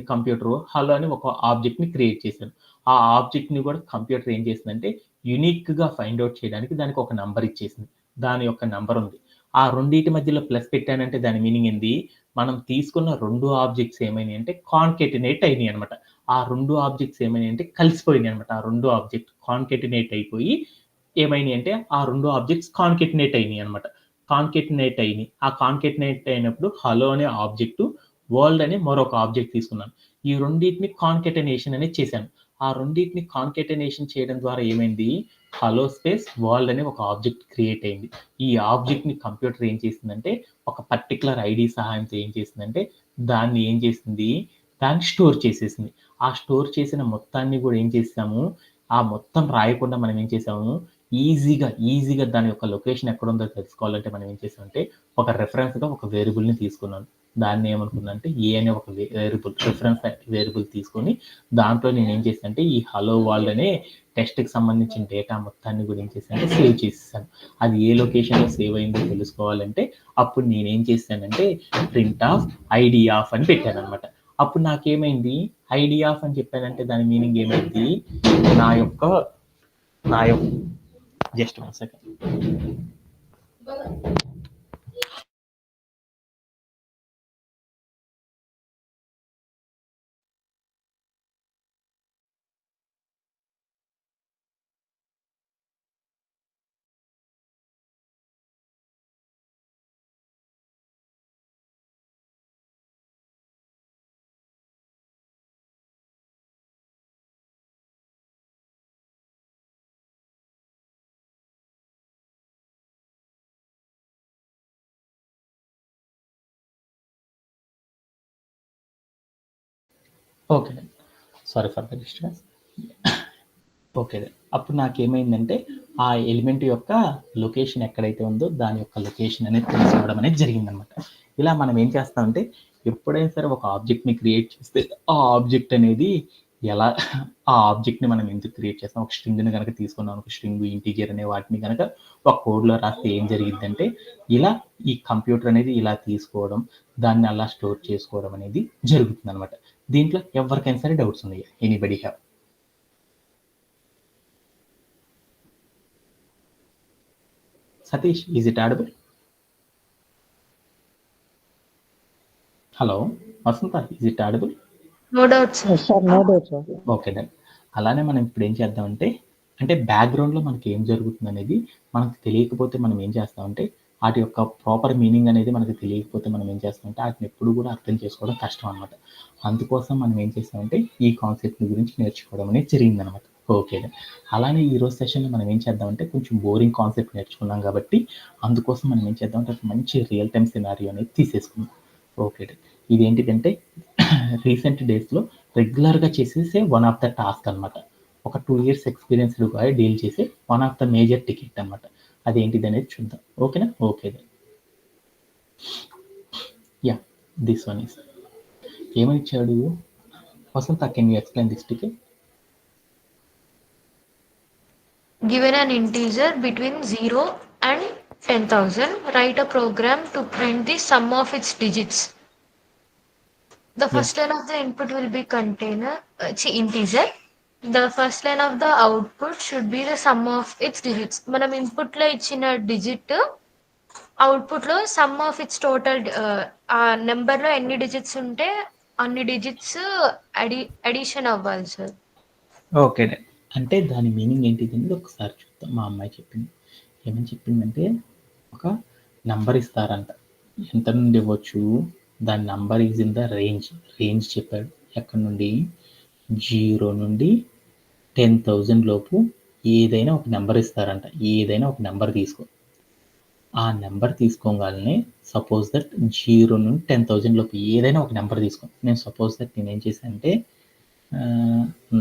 కంప్యూటరు? హలో అని ఒక ఆబ్జెక్ట్‌ని క్రియేట్ చేశాను. ఆ ఆబ్జెక్ట్‌ని గూడా కంప్యూటర్ ఏం చేసిందంటే యూనిక్‌గా ఫైండ్ ఔట్ చేయడానికి దానికి ఒక నంబర్ ఇచ్చేసింది. దాని యొక్క నంబర్ ఉంది. ఆ రెండిటి మధ్యలో ప్లస్ పెట్టానంటే దాని మీనింగ్ ఏంది? మనం తీసుకున్న 2 ఆబ్జెక్ట్స్ ఏమైనాయంటే కాన్కేటినేట్ అయినాయన్నమాట. ఆ 2 ఆబ్జెక్ట్స్ ఏమైనాయంటే కలిసిపోయినాయన్నమాట. ఆ 2 ఆబ్జెక్ట్ కాన్కేటినేట్ అయిపోయి ఏమైనాయంటే ఆ 2 ఆబ్జెక్ట్స్ కాన్కేటినేట్ అయినాయన్నమాట. కాన్కేటినేట్ అయినియి. ఆ కాన్కేటినేట్ అయినప్పుడు హలో అనే ఆబ్జెక్ట్, వరల్డ్ అనే మరొక ఆబ్జెక్ట్ తీసుకున్నాను. ఈ రెండిటిని కాన్కేటనేషన్ అనేది చేశాను. ఆ రెండిటిని కాన్కేటనేషన్ చేయడం ద్వారా ఏమైంది? హలో స్పేస్ వరల్డ్ అనే ఒక ఆబ్జెక్ట్ క్రియేట్ అయింది. ఈ ఆబ్జెక్ట్‌ని కంప్యూటర్ ఏం చేసిందంటే, ఒక పర్టిక్యులర్ ఐడీ సహాయంతో ఏం చేసిందంటే, దాన్ని ఏం చేసింది? దాన్ని స్టోర్ చేసేసింది. ఆ స్టోర్ చేసిన మొత్తాన్ని గూడా ఏం చేసాము? ఆ మొత్తం రాయకుండా మనం ఏం చేసాము? ఈ ఈజీగా దాని యొక్క లొకేషన్ ఎక్కడుందో తెలుసుకోవాలంటే మనం ఏం చేసామంటే ఒక రెఫరెన్స్గా ఒక వేరియబుల్ని తీసుకున్నాను. దాన్ని ఏమనుకున్నానంటే ఏ అనే ఒక రిఫరెన్స్ వేరియబుల్ తీసుకొని దాంట్లో నేను ఏం చేశానంటే ఈ హలో వరల్డ్ అనే టెస్ట్కి సంబంధించిన డేటా మొత్తాన్ని కూడా ఏం చేశానంటే సేవ్ చేసేసాను. అది ఏ లొకేషన్లో సేవ్ అయిందో తెలుసుకోవాలంటే అప్పుడు నేనేం చేశానంటే ప్రింట్ ఆఫ్ ఐడి ఆఫ్ అని పెట్టాను అనమాట. అప్పుడు నాకేమైంది, ఐడి ఆఫ్ అని చెప్పానంటే దాని మీనింగ్ ఏమైంది, నా యొక్క just 1 second. Okay, sorry for the disturbance. Okay, అప్పుడు నాకేమైందంటే ఆ ఎలిమెంట్ యొక్క లొకేషన్ ఎక్కడైతే ఉందో దాని యొక్క లొకేషన్ అనేది తెలుసుకోవడం అనేది జరిగిందనమాట. ఇలా మనం ఏం చేస్తామంటే ఎప్పుడైనా సరే ఒక ఆబ్జెక్ట్ని క్రియేట్ చేస్తే ఆ ఆబ్జెక్ట్ అనేది ఎలా, ఆ ఆబ్జెక్ట్ని మనం ఎందుకు క్రియేట్ చేస్తాం, ఒక స్ట్రింగ్ని కనుక తీసుకున్నాం, ఒక స్ట్రింగ్, ఇంటీజర్ అనే వాటిని కనుక ఒక కోడ్లో రాస్తే ఏం జరిగిందంటే ఇలా ఈ కంప్యూటర్ అనేది ఇలా తీసుకోవడం, దాన్ని అలా స్టోర్ చేసుకోవడం అనేది జరుగుతుంది అనమాట. దీంట్లో ఎవరికైనా సరే డౌట్స్ ఉన్నాయి? Anybody have? Satish, is it audible? Hello, Vasanta, is it audible? No doubt, sir. Yes, sir. No doubt, sir. Okay done. అలానే మనం ఇప్పుడు ఏం చేద్దామంటే, అంటే బ్యాక్గ్రౌండ్లో మనకి ఏం జరుగుతుంది అనేది మనకు తెలియకపోతే మనం ఏం చేస్తామంటే వాటి యొక్క ప్రాపర్ మీనింగ్ అనేది మనకు తెలియకపోతే మనం ఏం చేస్తామంటే వాటిని ఎప్పుడు కూడా అర్థం చేసుకోవడం కష్టం అనమాట. అందుకోసం మనం ఏం చేస్తామంటే ఈ కాన్సెప్ట్ గురించి నేర్చుకోవడం అనేది జరిగిందనమాట. ఓకే, అలానే ఈరోజు సెషన్లో మనం ఏం చేద్దామంటే కొంచెం బోరింగ్ కాన్సెప్ట్ నేర్చుకున్నాం కాబట్టి అందుకోసం మనం ఏం చేద్దామంటే మంచి రియల్ టైమ్ సినారియో అనేది తీసేసుకుందాం. ఓకే, ఇది ఏంటిదంటే రీసెంట్ డేస్లో రెగ్యులర్గా చేసేసే వన్ ఆఫ్ ద టాస్క్ అనమాట. ఒక 2 years ఎక్స్పీరియన్స్డ్గా డీల్ చేసే one of the major ticket అనమాట. అదేంటిది అనేది చూద్దాం. ఓకేనా? Okay, yeah, this one is ఏమని ఇచ్చాడు Vasantha, can you explain this ticket? Given an integer between 0 and 10,000, write a program to print the sum of its digits. The first line of the input will be integer. The first line of the output should be the sum of its digits. మనం ఇన్పుట్ లో ఇచ్చిన డిజిట్ అవుట్పుట్ లో సమ్ ఆఫ్ ఇట్స్ టోటల్, ఆ నెంబర్ లో ఎన్ని డిజిట్స్ ఉంటే అన్ని డిజిట్స్ అడిషన్ అవ్వాలి సార్. ఓకే, అంటే దాని మీనింగ్ ఏంటిది అనేది ఒకసారి చూద్దాం. మా అమ్మాయి చెప్పింది, ఏమని చెప్పిందంటే ఒక నంబర్ ఇస్తారంట, ఎంత నుండి ఇవ్వచ్చు, దాని number is in the range చెప్పాడు. ఎక్కడి నుండి? 0 నుండి 10,000 లోపు ఏదైనా ఒక నెంబర్ ఇస్తారంట. ఏదైనా ఒక నెంబర్ తీసుకో. ఆ నెంబర్ తీసుకోగానే సపోజ్ దట్ 0 నుండి 10,000 లోపు ఏదైనా ఒక నెంబర్ తీసుకో. నేను సపోజ్ దట్ నేను ఏం చేశానంటే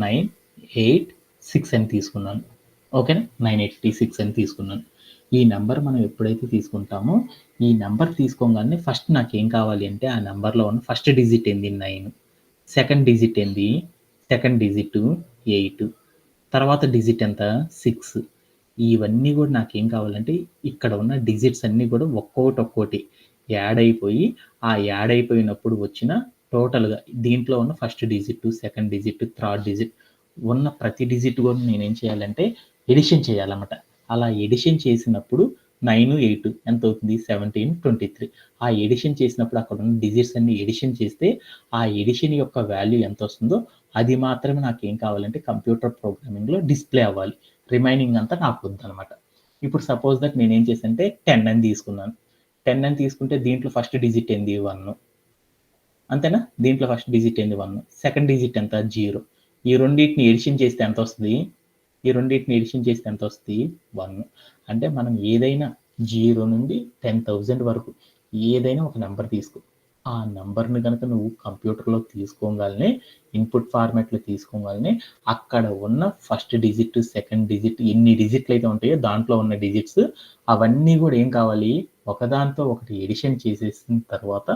986 అని తీసుకున్నాను. ఓకేనా? 986 అని తీసుకున్నాను. ఈ నెంబర్ మనం ఎప్పుడైతే తీసుకుంటామో ఈ నెంబర్ తీసుకోగానే ఫస్ట్ నాకేం కావాలి అంటే ఆ నెంబర్లో ఉన్న ఫస్ట్ డిజిట్ ఏంది 9, సెకండ్ డిజిట్ ఏంది, సెకండ్ డిజిట్ 8, తర్వాత డిజిట్ ఎంత 6. ఇవన్నీ కూడా నాకేం కావాలంటే ఇక్కడ ఉన్న డిజిట్స్ అన్నీ కూడా ఒక్కొక్కటి యాడ్ అయిపోయి ఆ యాడ్ అయిపోయినప్పుడు వచ్చిన టోటల్గా దీంట్లో ఉన్న first digit, second digit, third digit ఉన్న ప్రతి డిజిట్ కూడా నేనేం చేయాలంటే ఎడిషన్ చేయాలన్నమాట. అలా ఎడిషన్ చేసినప్పుడు 9, 8 ఎంత అవుతుంది? 17, 23. ఆ ఎడిషన్ చేసినప్పుడు అక్కడ ఉన్న డిజిట్స్ అన్ని ఎడిషన్ చేస్తే ఆ ఎడిషన్ యొక్క వాల్యూ ఎంత వస్తుందో అది మాత్రమే నాకు ఏం కావాలంటే కంప్యూటర్ ప్రోగ్రామింగ్లో డిస్ప్లే అవ్వాలి. రిమైనింగ్ అంతా నాకు వద్దనమాట. ఇప్పుడు సపోజ్ దట్ నేనేం చేశానంటే 10 అని తీసుకున్నాను. 10 అని తీసుకుంటే దీంట్లో ఫస్ట్ డిజిట్ ఏంది 1, అంతేనా? దీంట్లో ఫస్ట్ డిజిట్ ఏంది 1, సెకండ్ డిజిట్ ఎంత 0. ఈ రెండింటిని ఎడిషన్ చేస్తే ఎంత వస్తుంది? 1. అంటే మనం ఏదైనా 0 నుండి 10,000 వరకు ఏదైనా ఒక నెంబర్ తీసుకో. ఆ నంబర్ని కనుక నువ్వు కంప్యూటర్లో తీసుకోగానే ఇన్పుట్ ఫార్మాట్లో తీసుకోగానే అక్కడ ఉన్న ఫస్ట్ డిజిట్, సెకండ్ డిజిట్, ఎన్ని డిజిట్లు అయితే ఉంటాయో దాంట్లో ఉన్న డిజిట్స్ అవన్నీ కూడా ఏం కావాలి, ఒకదాంతో ఒకటి ఎడిషన్ చేసేసిన తర్వాత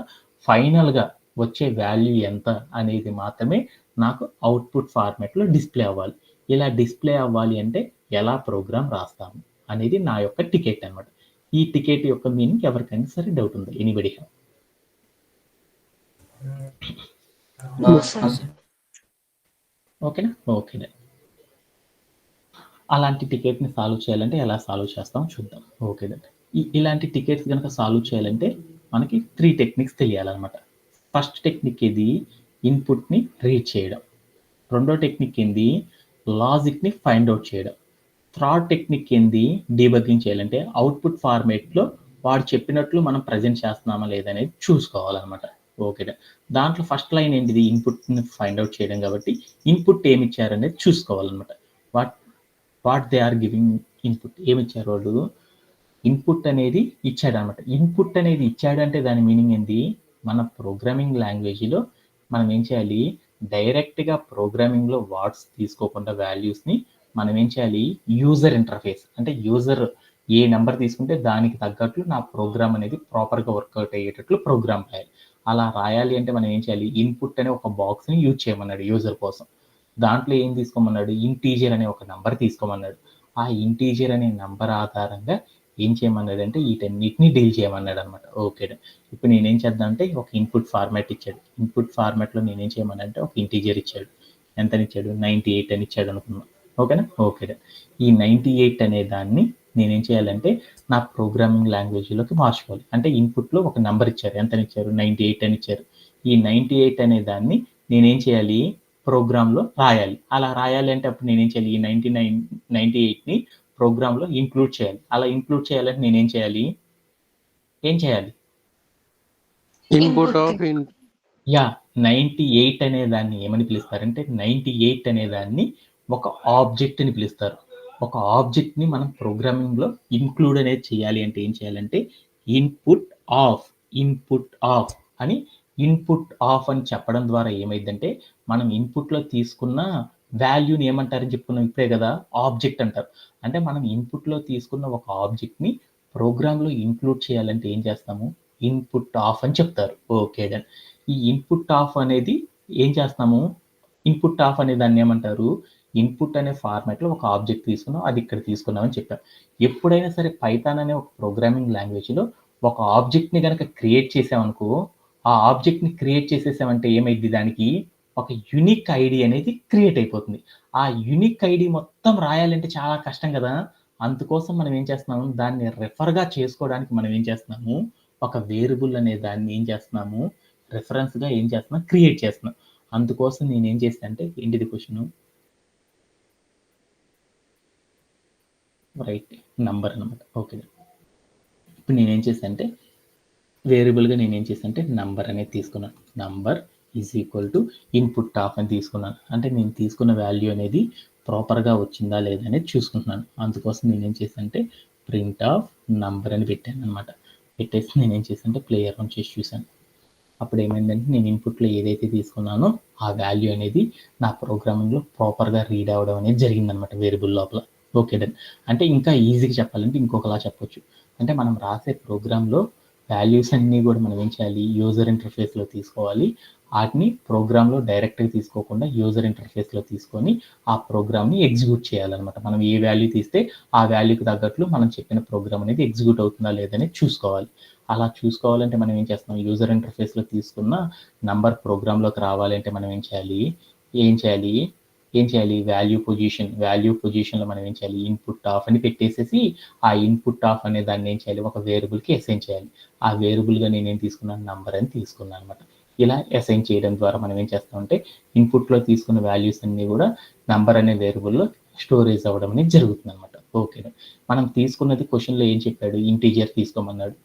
ఫైనల్గా వచ్చే వాల్యూ ఎంత అనేది మాత్రమే నాకు అవుట్పుట్ ఫార్మాట్లో డిస్ప్లే అవ్వాలి. ఇలా డిస్ప్లే అవ్వాలి అంటే ఎలా ప్రోగ్రామ్ రాస్తాము అనేది నా యొక్క టికెట్ అనమాట. ఈ టికెట్ యొక్క మీనింగ్ ఎవరికైనా సరే డౌట్ ఉందా? Anybody have? No, sir. ఓకేనా? ఓకేనా. అలాంటి టికెట్ని సాల్వ్ చేయాలంటే ఎలా సాల్వ్ చేస్తాం చూద్దాం. ఓకేనా. ఇలాంటి టికెట్స్ కనుక సాల్వ్ చేయాలంటే మనకి 3 టెక్నిక్స్ తెలియాలన్నమాట. ఫస్ట్ టెక్నిక్ ఏది, ఇన్పుట్ని రీడ్ చేయడం. రెండో టెక్నిక్ ఏంది, లాజిక్ని ఫైండ్ అవుట్ చేయడం. థర్డ్ టెక్నిక్ ఏంది, డీబగ్గింగ్ చేయాలంటే అవుట్పుట్ ఫార్మేట్లో వాడు చెప్పినట్లు మనం ప్రజెంట్ చేస్తున్నామా లేదనేది చూసుకోవాలన్నమాట. ఓకేనా. దాంట్లో ఫస్ట్ లైన్ ఏంటిది, ఇన్పుట్ని ఫైండ్ అవుట్ చేయడం కాబట్టి ఇన్పుట్ ఏమి ఇచ్చారనేది చూసుకోవాలన్నమాట. What they are giving input, ఏమి ఇచ్చారు వాళ్ళు, ఇన్పుట్ అనేది ఇచ్చాడు అనమాట. ఇన్పుట్ అనేది ఇచ్చాడంటే దాని మీనింగ్ ఏంది, మన ప్రోగ్రామింగ్ లాంగ్వేజ్లో మనం ఏం చేయాలి, డైరెక్ట్గా ప్రోగ్రామింగ్లో వర్డ్స్ తీసుకోకుండా వాల్యూస్ని మనం ఏం చేయాలి, యూజర్ ఇంటర్ఫేస్ అంటే యూజర్ ఏ నెంబర్ తీసుకుంటే దానికి తగ్గట్లు నా ప్రోగ్రామ్ అనేది ప్రాపర్గా వర్కౌట్ అయ్యేటట్లు ప్రోగ్రామ్ రాయాలి. అలా రాయాలి అంటే మనం ఏం చేయాలి, ఇన్పుట్ అనే ఒక బాక్స్ని యూజ్ చేయమన్నాడు యూజర్ కోసం. దాంట్లో ఏం తీసుకోమన్నాడు, ఇంటీజర్ అనే ఒక నంబర్ తీసుకోమన్నాడు. ఆ ఇంటీజర్ అనే నంబర్ ఆధారంగా ఏం చేయమన్నాడు అంటే వీటన్నిటిని డీల్ చేయమన్నాడు అనమాట. ఓకే. ఇప్పుడు నేనేం చేద్దాం అంటే ఒక ఇన్పుట్ ఫార్మాట్ ఇచ్చాడు. ఇన్పుట్ ఫార్మాట్లో నేనేం చేయమనంటే ఒక ఇంటీజర్ ఇచ్చాడు. ఎంతని ఇచ్చాడు, 98 అని ఇచ్చాడు అనుకున్నాం. ఓకేనా. ఓకే. ఈ 98 అనే దాన్ని నేనేం చేయాలంటే నా ప్రోగ్రామింగ్ లాంగ్వేజ్లోకి మార్చుకోవాలి. అంటే ఇన్పుట్లో ఒక నెంబర్ ఇచ్చారు, ఎంతని ఇచ్చారు, 98 అని ఇచ్చారు. ఈ 98 అనే దాన్ని నేనేం చేయాలి, ప్రోగ్రాంలో రాయాలి. అలా రాయాలి అంటే అప్పుడు నేనేం చేయాలి, ఈ 98ని ప్రోగ్రాంలో ఇంక్లూడ్ చేయాలి. అలా ఇంక్లూడ్ చేయాలంటే నేనేం చేయాలి, ఏం చేయాలి, ఇన్పుట్ ఆఫ్ 98 అనే దాన్ని ఏమని పిలుస్తారంటే 98 అనే దాన్ని ఒక ఆబ్జెక్ట్ అని పిలుస్తారు. ఒక ఆబ్జెక్ట్ని మనం ప్రోగ్రామింగ్లో ఇంక్లూడ్ అనేది చేయాలి అంటే ఏం చేయాలంటే ఇన్పుట్ ఆఫ్ అని ఇన్పుట్ ఆఫ్ అని చెప్పడం ద్వారా ఏమైందంటే మనం ఇన్పుట్లో తీసుకున్న వాల్యూని ఏమంటారని చెప్పుకున్నాం ఇప్పుడే కదా, ఆబ్జెక్ట్ అంటారు. అంటే మనం ఇన్పుట్లో తీసుకున్న ఒక ఆబ్జెక్ట్ని ప్రోగ్రాంలో ఇంక్లూడ్ చేయాలంటే ఏం చేస్తాము, ఇన్పుట్ ఆఫ్ అని చెప్తారు. Okay done. ఈ ఇన్పుట్ ఆఫ్ అనేది ఏం చేస్తాము, ఇన్పుట్ ఆఫ్ అనే దాన్ని ఏమంటారు, ఇన్పుట్ అనే ఫార్మాట్లో ఒక ఆబ్జెక్ట్ తీసుకున్నాం, అది ఇక్కడ తీసుకున్నామని చెప్పాం. ఎప్పుడైనా సరే పైథాన్ అనే ఒక ప్రోగ్రామింగ్ లాంగ్వేజ్లో ఒక ఆబ్జెక్ట్ని కనుక క్రియేట్ చేసామనుకో, ఆ ఆబ్జెక్ట్ని క్రియేట్ చేసేసామంటే ఏమైంది, దానికి ఒక యూనిక్ ఐడి అనేది క్రియేట్ అయిపోతుంది. ఆ యూనిక్ ఐడి మొత్తం రాయాలంటే చాలా కష్టం కదా. అందుకోసం మనం ఏం చేస్తున్నాము, దాన్ని రెఫర్గా చేసుకోవడానికి మనం ఏం చేస్తున్నాము, ఒక వేరియబుల్ అనే దాన్ని ఏం చేస్తున్నాము, రెఫరెన్స్గా ఏం చేస్తున్నాం, క్రియేట్ చేస్తున్నాం. అందుకోసం నేను ఏం చేస్తాను అంటే, ఏంటిది క్వశ్చన్, రైట్, నంబర్ అనమాట. ఓకే. ఇప్పుడు నేనేం చేస్తాను అంటే వేరియబుల్గా నేనేం చేస్తాను అంటే నంబర్ అనేది తీసుకున్నాను. Number is equal to input of అని తీసుకున్నాను. అంటే నేను తీసుకున్న వాల్యూ అనేది ప్రాపర్గా వచ్చిందా లేదా అనేది చూసుకుంటున్నాను. అందుకోసం నేనేం చేస్తాను అంటే ప్రింట్ ఆఫ్ నంబర్ అని పెట్టాను అనమాట. పెట్టేసి నేనేం చేస్తాను అంటే ప్లేయర్ ఆన్ చేసి చూశాను. అప్పుడు ఏమైందంటే నేను ఇన్పుట్లో ఏదైతే తీసుకున్నానో ఆ వాల్యూ అనేది నా ప్రోగ్రామింగ్లో ప్రాపర్గా రీడ్ అవ్వడం అనేది జరిగిందనమాట వేరియబుల్ లోపల. Okay done. అంటే ఇంకా ఈజీగా చెప్పాలంటే ఇంకొకలా చెప్పొచ్చు. అంటే మనం రాసే ప్రోగ్రాంలో వాల్యూస్ అన్నీ కూడా మనం ఏం చేయాలి, యూజర్ ఇంటర్ఫేస్లో తీసుకోవాలి. వాటిని ప్రోగ్రాంలో డైరెక్ట్గా తీసుకోకుండా యూజర్ ఇంటర్ఫేస్లో తీసుకొని ఆ ప్రోగ్రామ్ని ఎగ్జిక్యూట్ చేయాలన్నమాట. మనం ఏ వాల్యూ తీస్తే ఆ వాల్యూకి తగ్గట్లు మనం చెప్పిన ప్రోగ్రామ్ అనేది ఎగ్జిక్యూట్ అవుతుందా లేదని చూసుకోవాలి. అలా చూసుకోవాలంటే మనం ఏం చేస్తాం, యూజర్ ఇంటర్ఫేస్లో తీసుకున్న నంబర్ ప్రోగ్రాంలోకి రావాలంటే మనం ఏం చేయాలి, వాల్యూ పొజిషన్లో మనం ఏం చేయాలి, ఇన్పుట్ ఆఫ్ అని పెట్టేసేసి ఆ ఇన్పుట్ ఆఫ్ అనే దాన్ని ఏం చేయాలి, ఒక వేరియబుల్కి అసైన్ చేయాలి. ఆ వేరియబుల్గా నేనేం తీసుకున్నాను, నంబర్ అని తీసుకున్నాను అనమాట. ఇలా అసైన్ చేయడం ద్వారా మనం ఏం చేస్తామంటే ఇన్పుట్లో తీసుకున్న వాల్యూస్ అన్నీ కూడా నంబర్ అనే వేరియబుల్లో స్టోరేజ్ అవ్వడం అనేది జరుగుతుంది అనమాట. ఓకే. మనం తీసుకున్నది క్వశ్చన్లో ఏం చెప్పాడు, ఇంటీజర్ తీసుకోమన్నాడు.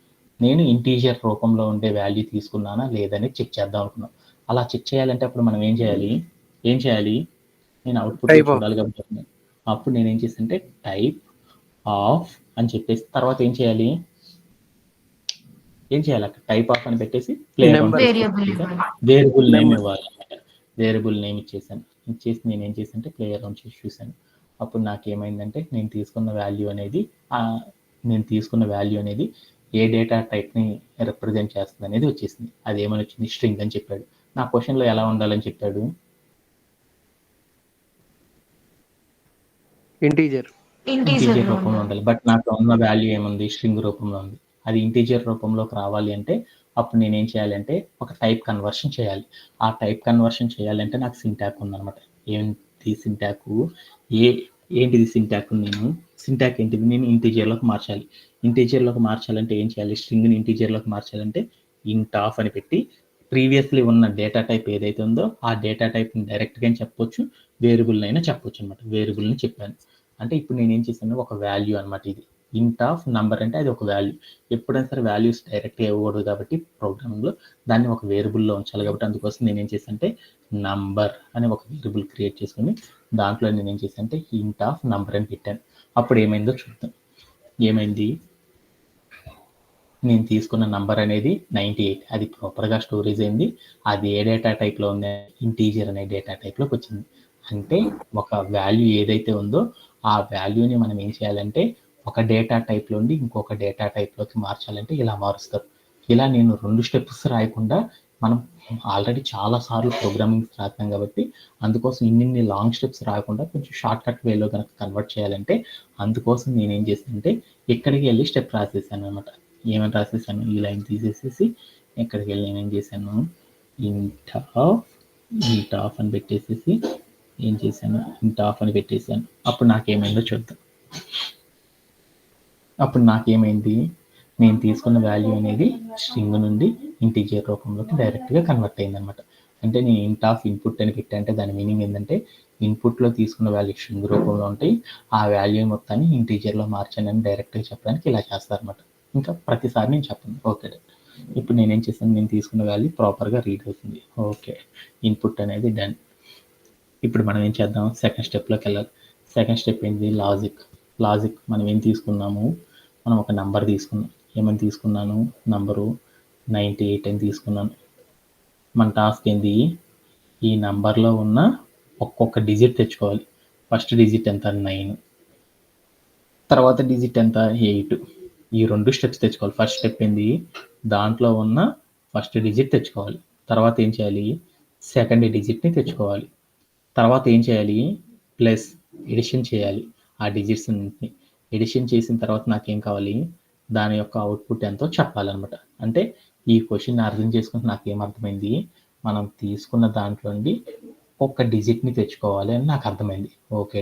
నేను ఇంటీజర్ రూపంలో ఉండే వాల్యూ తీసుకున్నానా లేదని చెక్ చేద్దాం అనుకున్నాం. అలా చెక్ చేయాలంటే అప్పుడు మనం ఏం చేయాలి, నేను అవుట్పుట్ చూడాలి కాబట్టి అప్పుడు నేను ఏం చేస్తానంటే టైప్ ఆఫ్ అని చెప్పేసి తర్వాత ఏం ఏం చేయాలి అక్కడ టైప్ ఆఫ్ అని పెట్టేసి ప్లేయర్ Number. వేరియబుల్ ఇవ్వాలి. Variable name Number. ఇవ్వాలన్నమాట. వేరియబుల్ నేమ్ ఇచ్చేసాను. ఇచ్చేసి నేను ఏం చేశానంటే ప్లేయర్ రౌండ్ చేసి చూశాను. అప్పుడు నాకు ఏమైందంటే నేను తీసుకున్న వాల్యూ అనేది ఏ డేటా టైప్ని రిప్రజెంట్ చేస్తుంది అనేది వచ్చేసింది. అది ఏమని వచ్చింది, స్ట్రింగ్ అని చెప్పాడు. నా క్వశ్చన్లో ఎలా ఉండాలని చెప్పాడు, Integer. ఇంటీజర్ రూపంలో ఉండాలి. బట్ నాకు ఉన్న వాల్యూ ఏముంది, స్ట్రింగ్ రూపంలో ఉంది. అది ఇంటీజర్ రూపంలోకి రావాలి అంటే అప్పుడు నేను ఏం చేయాలంటే ఒక టైప్ కన్వర్షన్ చేయాలి. ఆ టైప్ కన్వర్షన్ చేయాలంటే నాకు సింటాక్ ఉందన్నమాట. ఏంటి సింటాకు, ఏంటిది సింటాక్, సింటాక్ ఏంటిది, నేను ఇంటీజర్లోకి మార్చాలి. ఇంటీజర్లోకి మార్చాలంటే ఏం చేయాలి, స్ట్రింగ్ని ఇంటీజర్లోకి మార్చాలంటే ఇంట్ ఆఫ్ అని పెట్టి ప్రీవియస్లీ ఉన్న డేటా టైప్ ఏదైతే ఉందో ఆ డేటా టైప్ని డైరెక్ట్గా చెప్పొచ్చు, వేరియబుల్ అయినా చెప్పొచ్చు అనమాట. వేరియబుల్ని చెప్పాను అంటే ఇప్పుడు నేను ఏం చేశాను, ఒక వాల్యూ అనమాట. ఇది ఇంట్ ఆఫ్ నంబర్ అంటే అది ఒక వాల్యూ. ఎప్పుడైనా సరే వాల్యూస్ డైరెక్ట్గా ఇవ్వకూడదు కాబట్టి ప్రోగ్రామ్లో దాన్ని ఒక వేరియబుల్లో ఉంచాలి కాబట్టి అందుకోసం నేను ఏం చేశానంటే నంబర్ అని ఒక వేరియబుల్ క్రియేట్ చేసుకుని దాంట్లో నేను ఏం చేశానంటే ఇంట్ ఆఫ్ నంబర్ అని పెట్టాను. అప్పుడు ఏమైందో చూద్దాం. ఏమైంది, నేను తీసుకున్న నంబర్ అనేది 98, అది ప్రాపర్గా స్టోరేజ్ అయింది. అది ఏ డేటా టైప్లో ఉంది, ఇంటీజర్ అనే డేటా టైప్లోకి వచ్చింది. అంటే ఒక వాల్యూ ఏదైతే ఉందో ఆ వాల్యూని మనం ఏం చేయాలంటే ఒక డేటా టైప్లో ఉండి ఇంకొక డేటా టైప్లోకి మార్చాలంటే ఇలా మారుస్తారు. ఇలా నేను 2 స్టెప్స్ రాయకుండా, మనం ఆల్రెడీ చాలాసార్లు ప్రోగ్రామింగ్ రాస్తాం కాబట్టి అందుకోసం ఇన్ని లాంగ్ స్టెప్స్ రాకుండా కొంచెం షార్ట్ కట్ వేలో కనుక కన్వర్ట్ చేయాలంటే అందుకోసం నేను ఏం చేశానంటే ఇక్కడికి వెళ్ళి స్టెప్ రాసేసాను అనమాట. ఏమని రాసేసాను, ఈ లైన్ తీసేసేసి ఎక్కడికి వెళ్ళి నేను ఏం చేశాను, ఇంట్ ఆఫ్ అని పెట్టేసేసి ఏం చేశాను, ఇంట్ ఆఫ్ అని పెట్టేశాను. అప్పుడు నాకేమైందో చూద్దాం. అప్పుడు నాకేమైంది, నేను తీసుకున్న వాల్యూ అనేది స్ట్రింగ్ నుండి ఇంటీజర్ రూపంలోకి డైరెక్ట్గా కన్వర్ట్ అయింది అనమాట. అంటే నేను ఇంట్ ఆఫ్ ఇన్పుట్ అని పెట్టా అంటే దాని మీనింగ్ ఏంటంటే ఇన్పుట్లో తీసుకున్న వాల్యూ స్ట్రింగ్ రూపంలో ఉంటాయి, ఆ వాల్యూ మొత్తాన్ని ఇంటీజర్లో మార్చాను అని డైరెక్ట్గా చెప్పడానికి ఇలా చేస్తారనమాట. ఇంకా ప్రతిసారి నేను చెప్పను. ఓకే, ఇప్పుడు నేనేం చేశాను, నేను తీసుకున్న వాల్యూ ప్రాపర్గా రీడ్ అవుతుంది. ఓకే, ఇన్పుట్ అనేది డన్. ఇప్పుడు మనం ఏం చేద్దాం, సెకండ్ స్టెప్లోకి వెళ్ళాలి. సెకండ్ స్టెప్ ఏంటి, లాజిక్. మనం ఏం తీసుకున్నాము, మనం ఒక నంబర్ తీసుకున్నాం. ఏమని తీసుకున్నాను, నంబరు 98 అని తీసుకున్నాను. మన టాస్క్ ఏంది, ఈ నంబర్లో ఉన్న ఒక్కొక్క డిజిట్ తెచ్చుకోవాలి. ఫస్ట్ డిజిట్ ఎంత, 9, తర్వాత డిజిట్ ఎంత, 8. ఈ 2 స్టెప్స్ తెచ్చుకోవాలి. ఫస్ట్ స్టెప్ ఏంది, దాంట్లో ఉన్న ఫస్ట్ డిజిట్ తెచ్చుకోవాలి. తర్వాత ఏం చేయాలి, సెకండ్ డిజిట్ని తెచ్చుకోవాలి. తర్వాత ఏం చేయాలి, ప్లస్ ఎడిషన్ చేయాలి. ఆ డిజిట్స్ ఎడిషన్ చేసిన తర్వాత నాకేం కావాలి, దాని యొక్క అవుట్పుట్ ఎంతో చెప్పాలన్నమాట. అంటే ఈ క్వశ్చన్ అర్థం చేసుకుంటే నాకేం అర్థమైంది, మనం తీసుకున్న దాంట్లో నుండి ఒక్క డిజిట్ని తెచ్చుకోవాలి అని నాకు అర్థమైంది. ఓకే,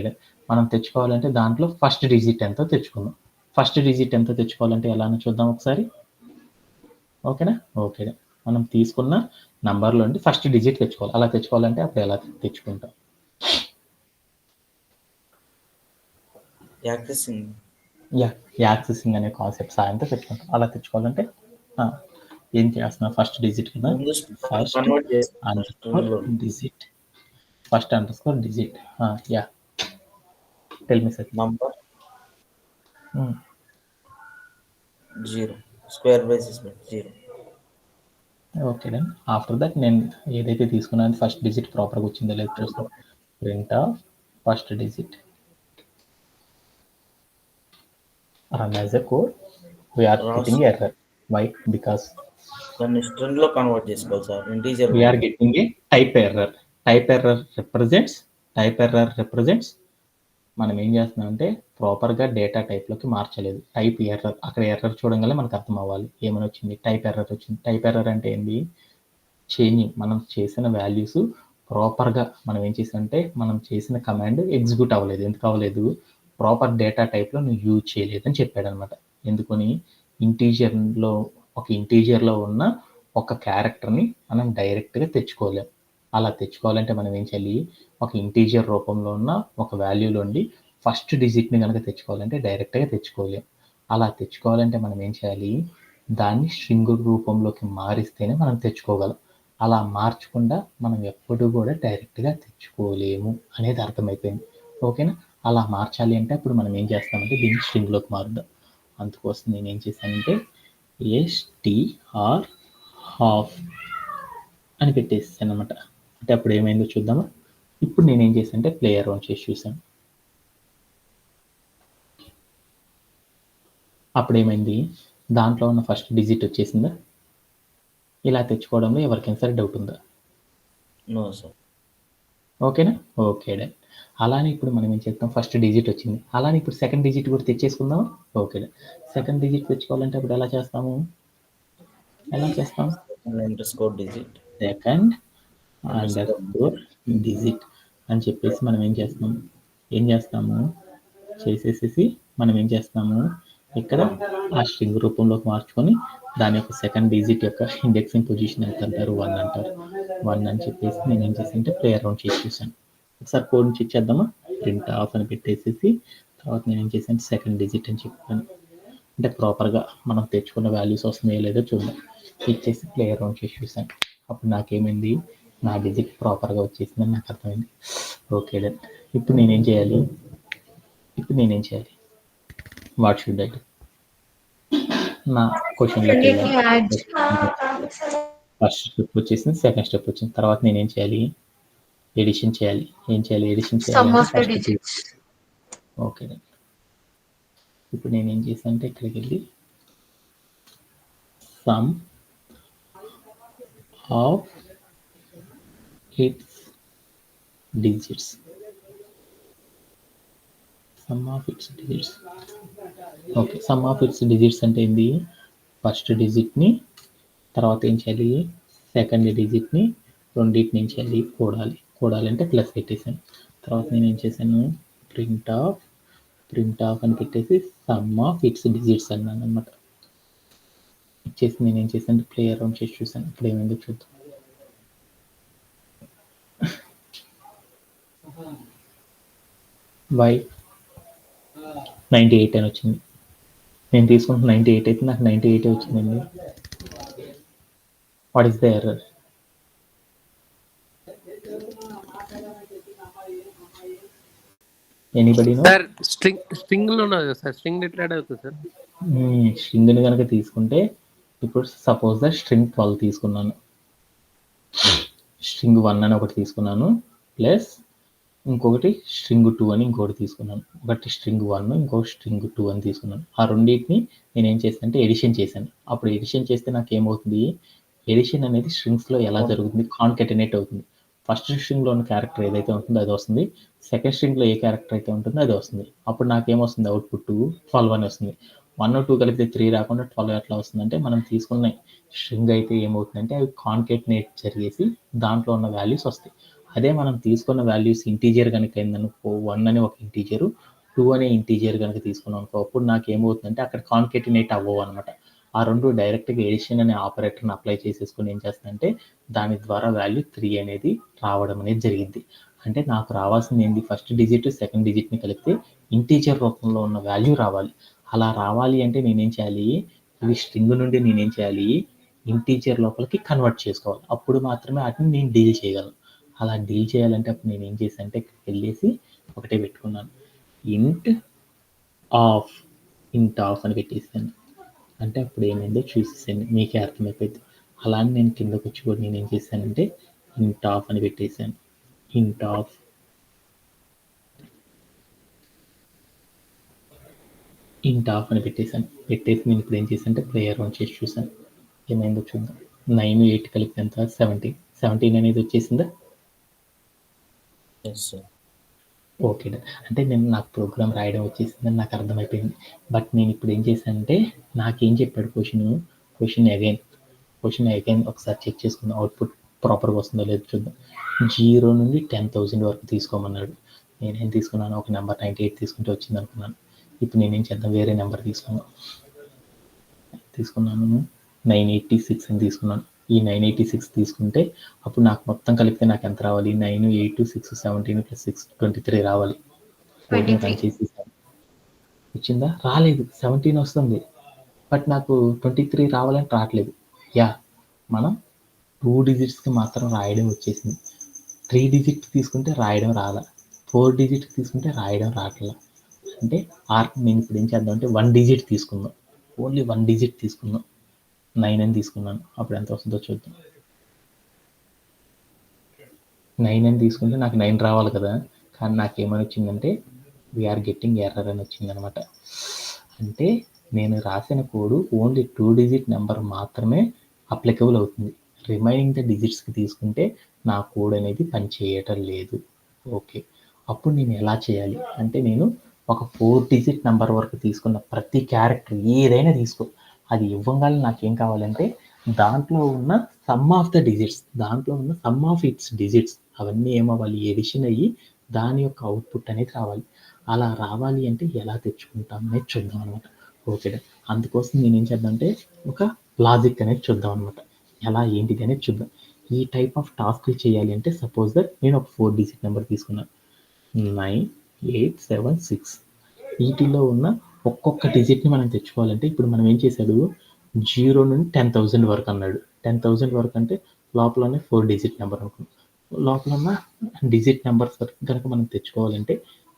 మనం తెచ్చుకోవాలంటే దాంట్లో ఫస్ట్ డిజిట్ ఎంతో తెచ్చుకుందాం. ఫస్ట్ డిజిట్ ఎంతో తెచ్చుకోవాలంటే ఎలానో చూద్దాం ఒకసారి. ఓకేనా, ఓకే, మనం తీసుకున్న నంబర్లో నుండి ఫస్ట్ డిజిట్ తెచ్చుకోవాలి. అలా తెచ్చుకోవాలంటే అప్పుడు ఎలా తెచ్చుకుంటాం, యాక్సెసింగ్ అనే కాన్సెప్ట్ సాయంతో తెచ్చుకుంటాం. అలా తెచ్చుకోవాలంటే ఏం చేస్తున్నాం, ఫస్ట్ డిజిట్ కదా, first underscore digit. Yeah, tell me sir. Number 0 square braces 0. Okay, then after that నేను ఏదైతే తీసుకున్నాను ఫస్ట్ డిజిట్ ప్రాపర్గా వచ్చిందో లేదో చూస్తాం. Print of first digit, run as a code, we are getting error. Why? Because దాన్ని స్ట్రింగ్ లో కన్వర్ట్ చేసుకోవాలి sir. Integer we are getting a type error. Type error represents మనం ఏం చేస్తున్నామంటే ప్రాపర్గా డేటా టైప్లోకి మార్చలేదు. టైప్ ఎర్రర్, అక్కడ ఎర్రర్ చూడంగానే మనకు అర్థం అవ్వాలి ఏమని వచ్చింది, టైప్ ఎర్రర్ వచ్చింది. టైప్ ఎర్రర్ అంటే ఏంది, చేంజింగ్, మనం చేసిన వాల్యూస్ ప్రాపర్గా మనం ఏం చేసామంటే మనం చేసిన కమాండ్ ఎగ్జిక్యూట్ అవ్వలేదు. ఎందుకు అవ్వలేదు, ప్రాపర్ డేటా టైప్లో నువ్వు యూజ్ చేయలేదని చెప్పాడు అనమాట. ఎందుకని, ఇంటీజర్లో ఉన్న ఒక క్యారెక్టర్ని మనం డైరెక్ట్గా తెచ్చుకోలేం. అలా తెచ్చుకోవాలంటే మనం ఏం చేయాలి, ఒక ఇంటీజర్ రూపంలో ఉన్న ఒక వాల్యూలో ఉండి ఫస్ట్ డిజిట్ని కనుక తెచ్చుకోవాలంటే డైరెక్ట్గా తెచ్చుకోలేం. అలా తెచ్చుకోవాలంటే మనం ఏం చేయాలి, దాన్ని స్ట్రింగ్ రూపంలోకి మారిస్తేనే మనం తెచ్చుకోగలం. అలా మార్చకుండా మనం ఎప్పుడు కూడా డైరెక్ట్గా తెచ్చుకోలేము అనేది అర్థమైపోయింది. ఓకేనా, అలా మార్చాలి అంటే అప్పుడు మనం ఏం చేస్తామంటే దీన్ని స్ట్రింగ్లోకి మారుద్దాం. అందుకోసం నేను ఏం చేశానంటే STR హాఫ్ అని పెట్టేసాను అనమాట. అంటే అప్పుడు ఏమైందో చూద్దామా. ఇప్పుడు నేనేం చేశాను అంటే ప్లే అరౌండ్ చేసి చూసాను. అప్పుడు ఏమైంది, దాంట్లో ఉన్న ఫస్ట్ డిజిట్ వచ్చేసిందా. ఇలా తెచ్చుకోవడంలో ఎవరికైనా సరే డౌట్ ఉందా? No sir. ఓకేనా? Okay done. అలానే ఇప్పుడు మనం ఏం చేద్దాం, ఫస్ట్ డిజిట్ వచ్చింది, అలానే ఇప్పుడు సెకండ్ డిజిట్ కూడా తెచ్చేసుకుందాం. Okay done. సెకండ్ డిజిట్ తెచ్చుకోవాలంటే అప్పుడు ఎలా చేస్తాం? Underscore digit second underscore digit అని చెప్పేసి మనం ఏం చేస్తాము చేసేసేసి మనం ఏం చేస్తాము, ఇక్కడ ఆ స్ట్రింగ్ రూపంలోకి మార్చుకొని దాని యొక్క సెకండ్ డిజిట్ యొక్క ఇండెక్సింగ్ పొజిషన్ ఎంత అంటారు, 1 అంటారు. 1 అని చెప్పేసి నేను ఏం చేశాను అంటే ప్లే అరౌండ్ చేసి చూసాను. ఒకసారి కోడ్ నుంచి ఇచ్చేద్దామా. ప్రింట్ ఆఫ్ అని పెట్టేసేసి తర్వాత నేను ఏం చేశాను, సెకండ్ డిజిట్ అని చెప్పాను. అంటే ప్రాపర్గా మనం తెచ్చుకున్న వాల్యూస్ వస్తున్నాయో లేదో చూద్దాం. ఇచ్చేసి ప్లే అరౌండ్ చేసి చూసాను. అప్పుడు నాకేమైంది, నా డిజిట్ ప్రాపర్గా వచ్చేసిందని నాకు అర్థమైంది. Okay done. ఇప్పుడు నేనేం చేయాలి, వాట్ షుడ్ ఐ డూ? నా క్వశ్చన్లోకి వెళ్ళాలి. ఫస్ట్ స్టెప్ వచ్చేసింది, సెకండ్ స్టెప్ వచ్చింది. తర్వాత నేనేం చేయాలి, ఎడిషన్ చేయాలి. ఏం చేయాలి, ఎడిషన్ చేయాలి. Okay done. ఇప్పుడు నేనేం చేశాను అంటే ఇక్కడికి వెళ్ళి some of it's digits okay, some of it's digits అంటే ఏంది, ఫస్ట్ డిజిట్ని తర్వాత ఏం చేయాలి, సెకండ్ డిజిట్ని రెండింటిని ఏం చేయాలి, కూడాలి అంటే ప్లస్ పెట్టేసాను. తర్వాత నేను ఏం చేశాను, ప్రింట్ ఆఫ్ అని పెట్టేసి సమ్ ఆఫ్ ఇట్స్ డిజిట్స్ అన్నాను అనమాట. ఇచ్చేసి నేను ఏం చేశాను, ప్లే అరౌండ్ చేసి చూసాను. ఇప్పుడు ఏమైందో చూద్దాం. వై 98 అని వచ్చింది. నేను తీసుకుంటున్న 98 అయితే నాకు 98 వచ్చిందండి. What is the error? Anybody know? Sir string లో ఉన్నది సార్, స్ట్రింగ్ ఎట్లా యాడ్ అవుతుంది సార్? స్ట్రింగ్ని కనుక తీసుకుంటే ఇప్పుడు సపోజ్ ద స్ట్రింగ్ 12 తీసుకున్నాను, స్ట్రింగ్ 1 అని ఒకటి తీసుకున్నాను, ప్లస్ ఇంకొకటి స్ట్రింగ్ 2 అని ఇంకొకటి తీసుకున్నాను. ఒకటి స్ట్రింగ్ 1 ఇంకొకటి స్ట్రింగ్ 2 అని తీసుకున్నాను. ఆ రెండింటిని నేను ఏం చేశాను అంటే ఎడిషన్ చేశాను. అప్పుడు ఎడిషన్ చేస్తే నాకు ఏమవుతుంది, ఎడిషన్ అనేది స్ట్రింగ్స్లో ఎలా జరుగుతుంది, కాన్కెటినేట్ అవుతుంది. ఫస్ట్ స్ట్రింగ్లో ఉన్న క్యారెక్టర్ ఏదైతే ఉంటుందో అది వస్తుంది, సెకండ్ స్ట్రింగ్లో ఏ క్యారెక్టర్ అయితే ఉంటుందో అది వస్తుంది. అప్పుడు నాకేమొస్తుంది, అవుట్పుట్ 12 అని వస్తుంది. 1 2 కలిపితే 3 రాకుండా 12 ఎట్లా వస్తుందంటే, మనం తీసుకున్న స్ట్రింగ్ అయితే ఏమవుతుందంటే అవి కాన్కెటినేట్ జరిగేసి దాంట్లో ఉన్న వాల్యూస్ వస్తాయి. అదే మనం తీసుకున్న వాల్యూస్ ఇంటీజర్ కనుక అయిందనుకో, 1 అని ఒక ఇంటీజరు, 2 అనే ఇంటీజర్ కనుక తీసుకున్నాం అనుకో, అప్పుడు నాకు ఏమవుతుందంటే అక్కడ కాన్కెటినేట్ అవ్వవు అనమాట. ఆ రెండు డైరెక్ట్గా ఎడిషన్ అనే ఆపరేటర్ని అప్లై చేసేసుకుని ఏం చేస్తుందంటే దాని ద్వారా వాల్యూ 3 అనేది రావడం అనేది జరిగింది. అంటే నాకు రావాల్సింది ఏంటి, ఫస్ట్ డిజిట్ సెకండ్ డిజిట్ని కలిపితే ఇంటీజర్ రూపంలో ఉన్న వాల్యూ రావాలి. అలా రావాలి అంటే నేనేం చేయాలి, ఇవి స్ట్రింగ్ నుండి నేనేం చేయాలి, ఇంటీజర్ లోపలికి కన్వర్ట్ చేసుకోవాలి. అప్పుడు మాత్రమే వాటిని నేను డీల్ చేయగలను. అలా డీల్ చేయాలంటే అప్పుడు నేను ఏం చేశాను అంటే ఇక్కడికి వెళ్ళేసి ఒకటే పెట్టుకున్నాను, ఇంట్ ఆఫ్ అని పెట్టేసాను. అంటే అప్పుడు ఏమైందో చూసేసాను, మీకే అర్థమైపోయింది. అలానే నేను కిందకు వచ్చి కూడా నేను ఏం చేశానంటే ఇంట్ ఆఫ్ అని పెట్టేశాను. ఇంట్ ఆఫ్ అని పెట్టేసి నేను ఇప్పుడు ఏం చేశాను అంటే ప్లే అరౌండ్ చేసి చూసాను, ఏమైందో చూద్దాం. 9 8 కలిపి ఎంత, 17 అనేది వచ్చేసిందా. ఓకే, అంటే నాకు ప్రోగ్రామ్ రాయడం వచ్చేసిందని నాకు అర్థమైపోయింది. బట్ నేను ఇప్పుడు ఏం చేశానంటే నాకేం చెప్పాడు క్వశ్చన్ అగైన్ ఒకసారి చెక్ చేసుకుందాం, అవుట్పుట్ ప్రాపర్గా వస్తుందో లేదో చూద్దాం. 0 నుండి 10,000 వరకు తీసుకోమన్నాడు. నేనేం తీసుకున్నాను, ఒక నెంబర్ 98 తీసుకుంటే వచ్చింది అనుకున్నాను. ఇప్పుడు నేనేం చేద్దాం, వేరే నెంబర్ తీసుకున్నాను 986 అని తీసుకున్నాను. ఈ 986 తీసుకుంటే అప్పుడు నాకు మొత్తం కలిపితే నాకు ఎంత రావాలి, 9 8 6 17 + 6 23 రావాలి. వచ్చిందా, రాలేదు. 17 వస్తుంది బట్ నాకు 23 రావాలని రావట్లేదు. మనం 2 డిజిట్స్కి మాత్రం రాయడం వచ్చేసింది. 3 డిజిట్ తీసుకుంటే రాయడం రాలా, 4 డిజిట్ తీసుకుంటే రాయడం రావట్లా. అంటే నేను ఇప్పుడు ఏం చేద్దాం అంటే 1 డిజిట్ తీసుకుందాం, ఓన్లీ 1 డిజిట్ తీసుకుందాం. 9 అని తీసుకున్నాను. అప్పుడు ఎంత వస్తుందో చూద్దాం. 9 అని తీసుకుంటే నాకు 9 రావాలి కదా, కానీ నాకేమని వచ్చిందంటే వీఆర్ గెట్టింగ్ ఎర్రర్ అని వచ్చిందనమాట. అంటే నేను రాసిన కోడ్ ఓన్లీ 2 డిజిట్ నెంబర్ మాత్రమే అప్లికబుల్ అవుతుంది. రిమైనింగ్ ద డిజిట్స్కి తీసుకుంటే నా కోడ్ అనేది పనిచేయటం లేదు. ఓకే, అప్పుడు నేను ఎలా చేయాలి అంటే, నేను ఒక 4 డిజిట్ నెంబర్ వరకు తీసుకున్న ప్రతి క్యారెక్టర్ ఏదైనా తీసుకో, అది ఇవ్వగానే నాకేం కావాలంటే దాంట్లో ఉన్న సమ్ ఆఫ్ ద డిజిట్స్, దాంట్లో ఉన్న సమ్ ఆఫ్ ఇట్స్ డిజిట్స్ అవన్నీ ఏమవ్వాలి, ఎడిషన్ అయ్యి దాని యొక్క అవుట్పుట్ అనేది రావాలి. అలా రావాలి అంటే ఎలా తెచ్చుకుంటాం అనేది చూద్దాం అనమాట. ఓకే, అందుకోసం నేను ఏం చేద్దామంటే ఒక లాజిక్ అనేది చూద్దాం అనమాట. ఎలా ఏంటిది అనేది చూద్దాం. ఈ టైప్ ఆఫ్ టాస్క్లు చేయాలి అంటే సపోజ్ దట్ నేను ఒక 4 డిజిట్ నెంబర్ తీసుకున్నాను, 9, 8, 7, 6. వీటిలో ఉన్న ఒక్కొక్క డిజిట్ని మనం తెచ్చుకోవాలంటే ఇప్పుడు మనం ఏం చేశాడు, 0 నుండి 10,000 వరకు అన్నాడు. 10,000 వరకు అంటే లోపలనే 4 డిజిట్ నెంబర్ అనుకున్నాం. లోపల ఉన్న డిజిట్ నెంబర్స్ కనుక మనం తెచ్చుకోవాలంటే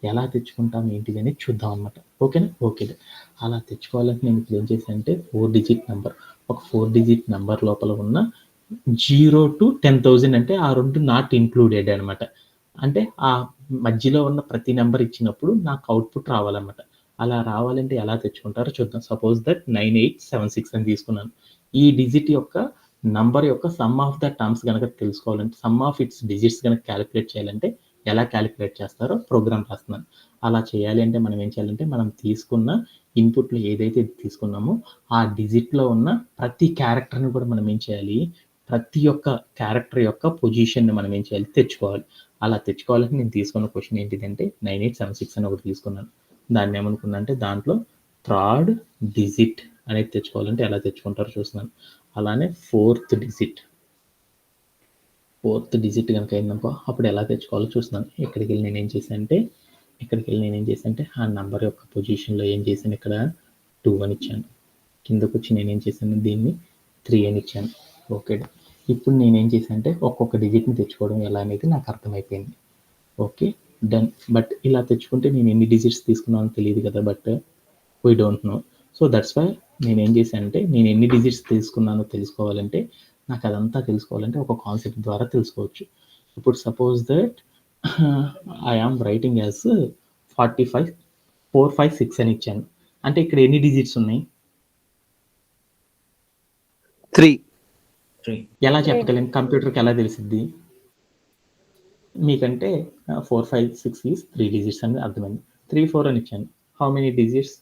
ఎలా తెచ్చుకుంటాం ఏంటిది అనేది చూద్దాం అనమాట. ఓకేనా? ఓకే, అలా తెచ్చుకోవాలంటే నేను ఇప్పుడు ఏం చేశాను అంటే 4 డిజిట్ నెంబర్, ఒక 4 డిజిట్ నెంబర్ లోపల ఉన్న 0 to 10,000 అంటే ఆ రెండు నాట్ ఇంక్లూడెడ్ అనమాట. అంటే ఆ మధ్యలో ఉన్న ప్రతి నెంబర్ ఇచ్చినప్పుడు నాకు అవుట్పుట్ రావాలన్నమాట. అలా రావాలంటే ఎలా తెచ్చుకుంటారో చూద్దాం. సపోజ్ దట్ 9876 అని తీసుకున్నాను. ఈ డిజిట్ యొక్క నంబర్ యొక్క సమ్ ఆఫ్ ద టర్మ్స్ కనుక తెలుసుకోవాలంటే, సమ్ ఆఫ్ ఇట్స్ డిజిట్స్ కనుక క్యాలిక్యులేట్ చేయాలంటే ఎలా క్యాలిక్యులేట్ చేస్తారో ప్రోగ్రామ్ రాస్తున్నాను. అలా చేయాలి అంటే మనం ఏం చేయాలంటే, మనం తీసుకున్న ఇన్పుట్లు ఏదైతే తీసుకున్నామో ఆ డిజిట్లో ఉన్న ప్రతి క్యారెక్టర్ని కూడా మనం ఏం చేయాలి, ప్రతి ఒక్క క్యారెక్టర్ యొక్క పొజిషన్ని మనం ఏం చేయాలి, తెచ్చుకోవాలి. అలా తెచ్చుకోవాలంటే నేను తీసుకున్న క్వశ్చన్ ఏంటిదంటే 9876 అని ఒకటి తీసుకున్నాను. దాన్ని ఏమనుకున్నా అంటే దాంట్లో థర్డ్ డిజిట్ అనేది తెచ్చుకోవాలంటే ఎలా తెచ్చుకుంటారో చూస్తున్నాను. అలానే ఫోర్త్ డిజిట్ కనుక అయిందనుకో అప్పుడు ఎలా తెచ్చుకోవాలో చూస్తున్నాను. ఇక్కడికి వెళ్ళి నేను ఏం చేశానంటే ఆ నెంబర్ యొక్క పొజిషన్లో ఏం చేశాను, ఇక్కడ 2 అని ఇచ్చాను. కిందకు వచ్చి నేనేం చేశాను, దీన్ని 3 అని ఇచ్చాను. ఓకే, ఇప్పుడు నేనేం చేశాను అంటే ఒక్కొక్క డిజిట్ని తెచ్చుకోవడం ఎలా అనేది నాకు అర్థమైపోయింది. Okay, done. బట్ ఇలా తెచ్చుకుంటే నేను ఎన్ని డిజిట్స్ తీసుకున్నానో తెలియదు కదా, but we don't know. So that's why నేను ఏం చేశానంటే, నేను ఎన్ని డిజిట్స్ తీసుకున్నానో తెలుసుకోవాలంటే, నాకు అదంతా తెలుసుకోవాలంటే ఒక కాన్సెప్ట్ ద్వారా తెలుసుకోవచ్చు. ఇప్పుడు suppose that I am writing as 45 456 అని ఇచ్చాను. అంటే ఇక్కడ ఎన్ని డిజిట్స్ ఉన్నాయి, 3. ఎలా చెప్పగలను, కంప్యూటర్కి ఎలా తెలిసిద్ది మీకంటే 4, 5, 6 ఈజ్ 3 డిజిట్స్ అని అర్థమైంది. 3, 4 అని ఇచ్చాను. How many digits?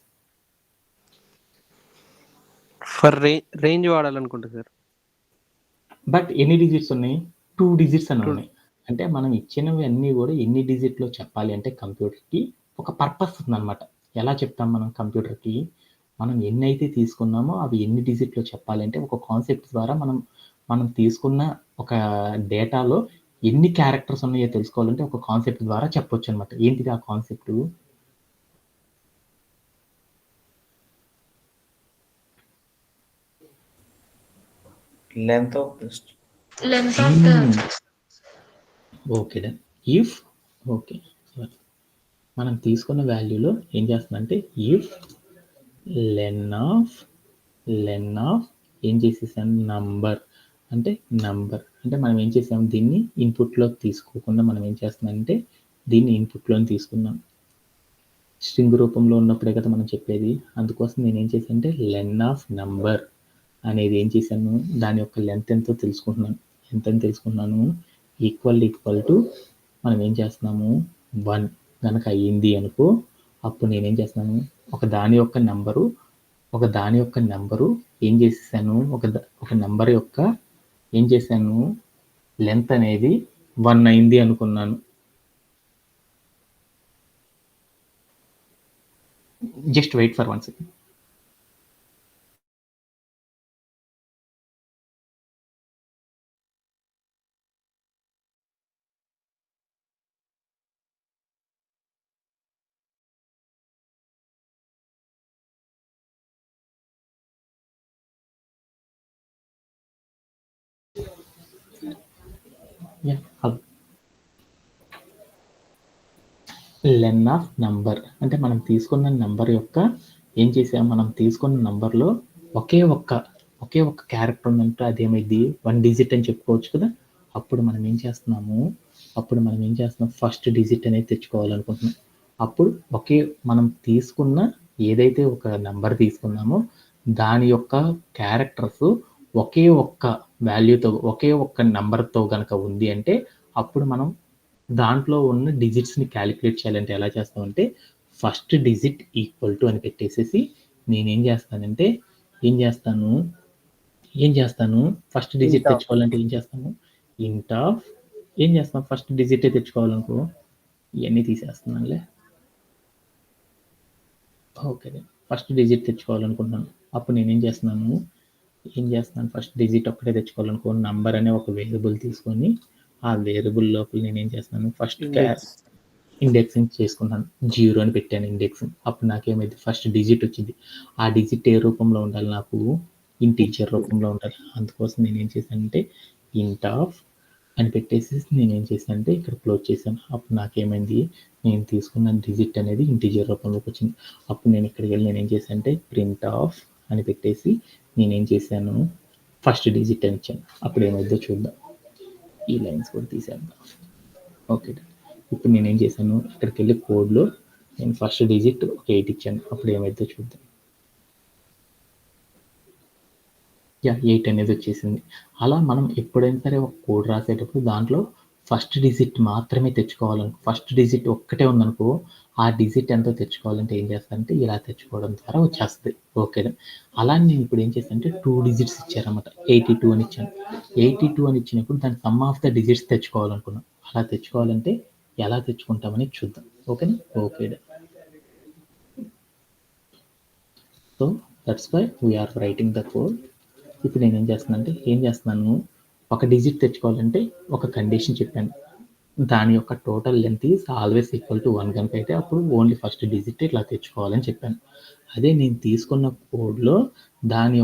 For range వాడాలనుకుంటా సార్. బట్ ఎన్ని డిజిట్స్ ఉన్నాయి, 2 డిజిట్స్ అని ఉన్నాయి. అంటే మనం ఇచ్చినవి అన్నీ కూడా ఎన్ని డిజిట్లో చెప్పాలి అంటే కంప్యూటర్కి ఒక పర్పస్ ఉందన్నమాట. ఎలా చెప్తాం మనం కంప్యూటర్కి, మనం ఎన్ని అయితే తీసుకున్నామో అవి ఎన్ని డిజిట్లో చెప్పాలి అంటే ఒక కాన్సెప్ట్ ద్వారా మనం తీసుకున్న ఒక డేటాలో ఎన్ని క్యారెక్టర్స్ ఉన్నాయో తెలుసుకోవాలంటే ఒక కాన్సెప్ట్ ద్వారా చెప్పొచ్చు అనమాట. ఏంటిది ఆ concept? Length of list. Length of the okay done. If okay మనం తీసుకున్న వాల్యూలో ఏం చేస్తుందంటే ఇఫ్ లెన్ ఆఫ్ ఏం చేసేసాం, నంబర్ అంటే మనం ఏం చేసాం, దీన్ని ఇన్పుట్లో తీసుకోకుండా మనం ఏం చేస్తున్నామంటే దీన్ని ఇన్పుట్లో తీసుకున్నాం. స్ట్రింగ్ రూపంలో ఉన్నప్పుడే కదా మనం చెప్పేది. అందుకోసం నేను ఏం చేశానంటే లెన్ ఆఫ్ నంబర్ అనేది ఏం చేశాను, దాని యొక్క లెంత్ ఎంతో తెలుసుకుంటున్నాను. ఎంతని తెలుసుకున్నాను, ఈక్వల్ టు మనం ఏం చేస్తున్నాము 1 కనుక అయ్యింది అనుకో, అప్పుడు నేనేం చేస్తున్నాను, ఒక దాని యొక్క నెంబరు ఏం చేసేసాను, ఒక నెంబర్ యొక్క ఏం చేశాను, లెంత్ అనేది 1 అయింది అనుకున్నాను. Just wait for 1 second. Len of number అంటే మనం తీసుకున్న నంబర్ యొక్క ఏం చేసాం, మనం తీసుకున్న నంబర్లో ఒకే ఒక్క ఒకే ఒక క్యారెక్టర్ ఉందంటే అదేమైంది 1 డిజిట్ అని చెప్పుకోవచ్చు కదా. అప్పుడు మనం ఏం చేస్తున్నాం ఫస్ట్ డిజిట్ అనేది తెచ్చుకోవాలనుకుంటున్నాం. అప్పుడు మనం తీసుకున్న ఏదైతే ఒక నంబర్ తీసుకున్నామో దాని యొక్క క్యారెక్టర్స్ ఒకే ఒక్క వాల్యూతో ఒకే ఒక్క నంబర్తో కనుక ఉంది అంటే అప్పుడు మనం దాంట్లో ఉన్న డిజిట్స్ని క్యాలిక్యులేట్ చేయాలంటే ఎలా చేస్తామంటే ఫస్ట్ డిజిట్ ఈక్వల్ టు అని పెట్టేసేసి నేనేం చేస్తానంటే ఏం చేస్తాను ఫస్ట్ డిజిట్ Int of. తెచ్చుకోవాలంటే ఏం చేస్తాం ఫస్ట్ డిజిటే తెచ్చుకోవాలనుకో ఇవన్నీ తీసేస్తున్నానులే. ఓకే, ఫస్ట్ డిజిట్ తెచ్చుకోవాలనుకుంటున్నాను. అప్పుడు నేనేం చేస్తున్నాను ఫస్ట్ డిజిట్ ఒక్కటే తెచ్చుకోవాలనుకో నంబర్ అనే ఒక వేరియబుల్ తీసుకొని ఆ వేరియబుల్ లోపల నేనేం చేస్తున్నాను ఫస్ట్ ఇండెక్సింగ్ చేసుకుంటాను. 0 అని పెట్టాను ఇండెక్సింగ్. అప్పుడు నాకేమైంది ఫస్ట్ డిజిట్ వచ్చింది. ఆ డిజిట్ ఏ రూపంలో ఉండాలి, నాకు ఇంటీజర్ రూపంలో ఉండాలి. అందుకోసం నేనేం చేశానంటే ఇంట్ ఆఫ్ అని పెట్టేసి నేనేం చేశానంటే ఇక్కడ క్లోజ్ చేశాను. అప్పుడు నాకేమైంది నేను తీసుకున్న డిజిట్ అనేది ఇంటీజర్ రూపంలోకి వచ్చింది. అప్పుడు నేను ఇక్కడికి వెళ్ళి నేనేం చేశానంటే ప్రింట్ ఆఫ్ అని పెట్టేసి నేనేం చేశాను ఫస్ట్ డిజిట్ అని ఇచ్చాను. అప్పుడు ఏమైందో చూద్దాం. ఈ లైన్స్ కూడా తీసేద్దాం. ఓకే, ఇప్పుడు నేనేం చేశాను ఇక్కడికి వెళ్ళి కోడ్లో నేను ఫస్ట్ డిజిట్ ఒక 8 ఇచ్చాను. అప్పుడు ఏమైందో చూద్దాం. 8 అనేది వచ్చేసింది. అలా మనం ఎప్పుడైనా సరే ఒక కోడ్ రాసేటప్పుడు దాంట్లో ఫస్ట్ డిజిట్ మాత్రమే తెచ్చుకోవాలనుకో, ఫస్ట్ డిజిట్ ఒక్కటే ఉందనుకో ఆ డిజిట్ ఎంతో తెచ్చుకోవాలంటే ఏం చేస్తానంటే ఇలా తెచ్చుకోవడం ద్వారా వచ్చేస్తుంది. ఓకేనా. అలా నేను ఇప్పుడు ఏం చేస్తానంటే 2 డిజిట్స్ ఇచ్చారన్నమాట. 82 అని ఇచ్చాను. 82 అని ఇచ్చినప్పుడు దాని సమ్ ఆఫ్ ద డిజిట్స్ తెచ్చుకోవాలనుకున్నాను. అలా తెచ్చుకోవాలంటే ఎలా తెచ్చుకుంటామని చూద్దాం. ఓకేనా. Okay, so that's why we're writing the code. ఇప్పుడు నేను ఏం చేస్తున్నాను ఒక డిజిట్ తెచ్చుకోవాలంటే ఒక కండిషన్ చెప్పాను, దాని యొక్క total length is always equal to 1 కనుక అయితే అప్పుడు ఓన్లీ ఫస్ట్ డిజిట్ ఇట్లా తెచ్చుకోవాలని చెప్పాను. అదే నేను తీసుకున్న కోడ్లో దాని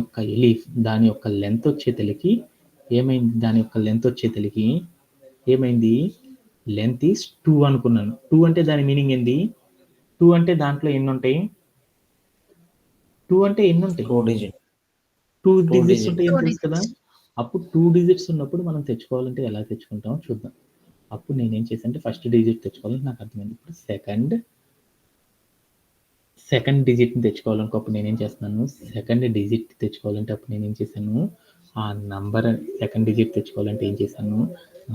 యొక్క లెంత్ వచ్చేతలికి ఏమైంది లెంత్ ఈజ్ 2 అనుకున్నాను. 2 అంటే దాని మీనింగ్ ఏంది, 2 అంటే దాంట్లో ఎన్ని ఉంటాయి, 2 అంటే ఎన్ని ఉంటాయి, 2 digit. 2 డిజిట్స్ ఉంటాయి అని 2 తెలుసు కదా. అప్పుడు 2 డిజిట్స్ ఉన్నప్పుడు మనం తెచ్చుకోవాలంటే ఎలా తెచ్చుకుంటామో చూద్దాం. అప్పుడు నేనేం చేశానంటే ఫస్ట్ డిజిట్ తెచ్చుకోవాలని నాకు అర్థమైంది. ఇప్పుడు సెకండ్ డిజిట్ని తెచ్చుకోవాలనుకో అప్పుడు నేనేం చేస్తున్నాను సెకండ్ డిజిట్ తెచ్చుకోవాలంటే అప్పుడు నేనేం చేశాను ఆ నంబర్ సెకండ్ డిజిట్ తెచ్చుకోవాలంటే ఏం చేశాను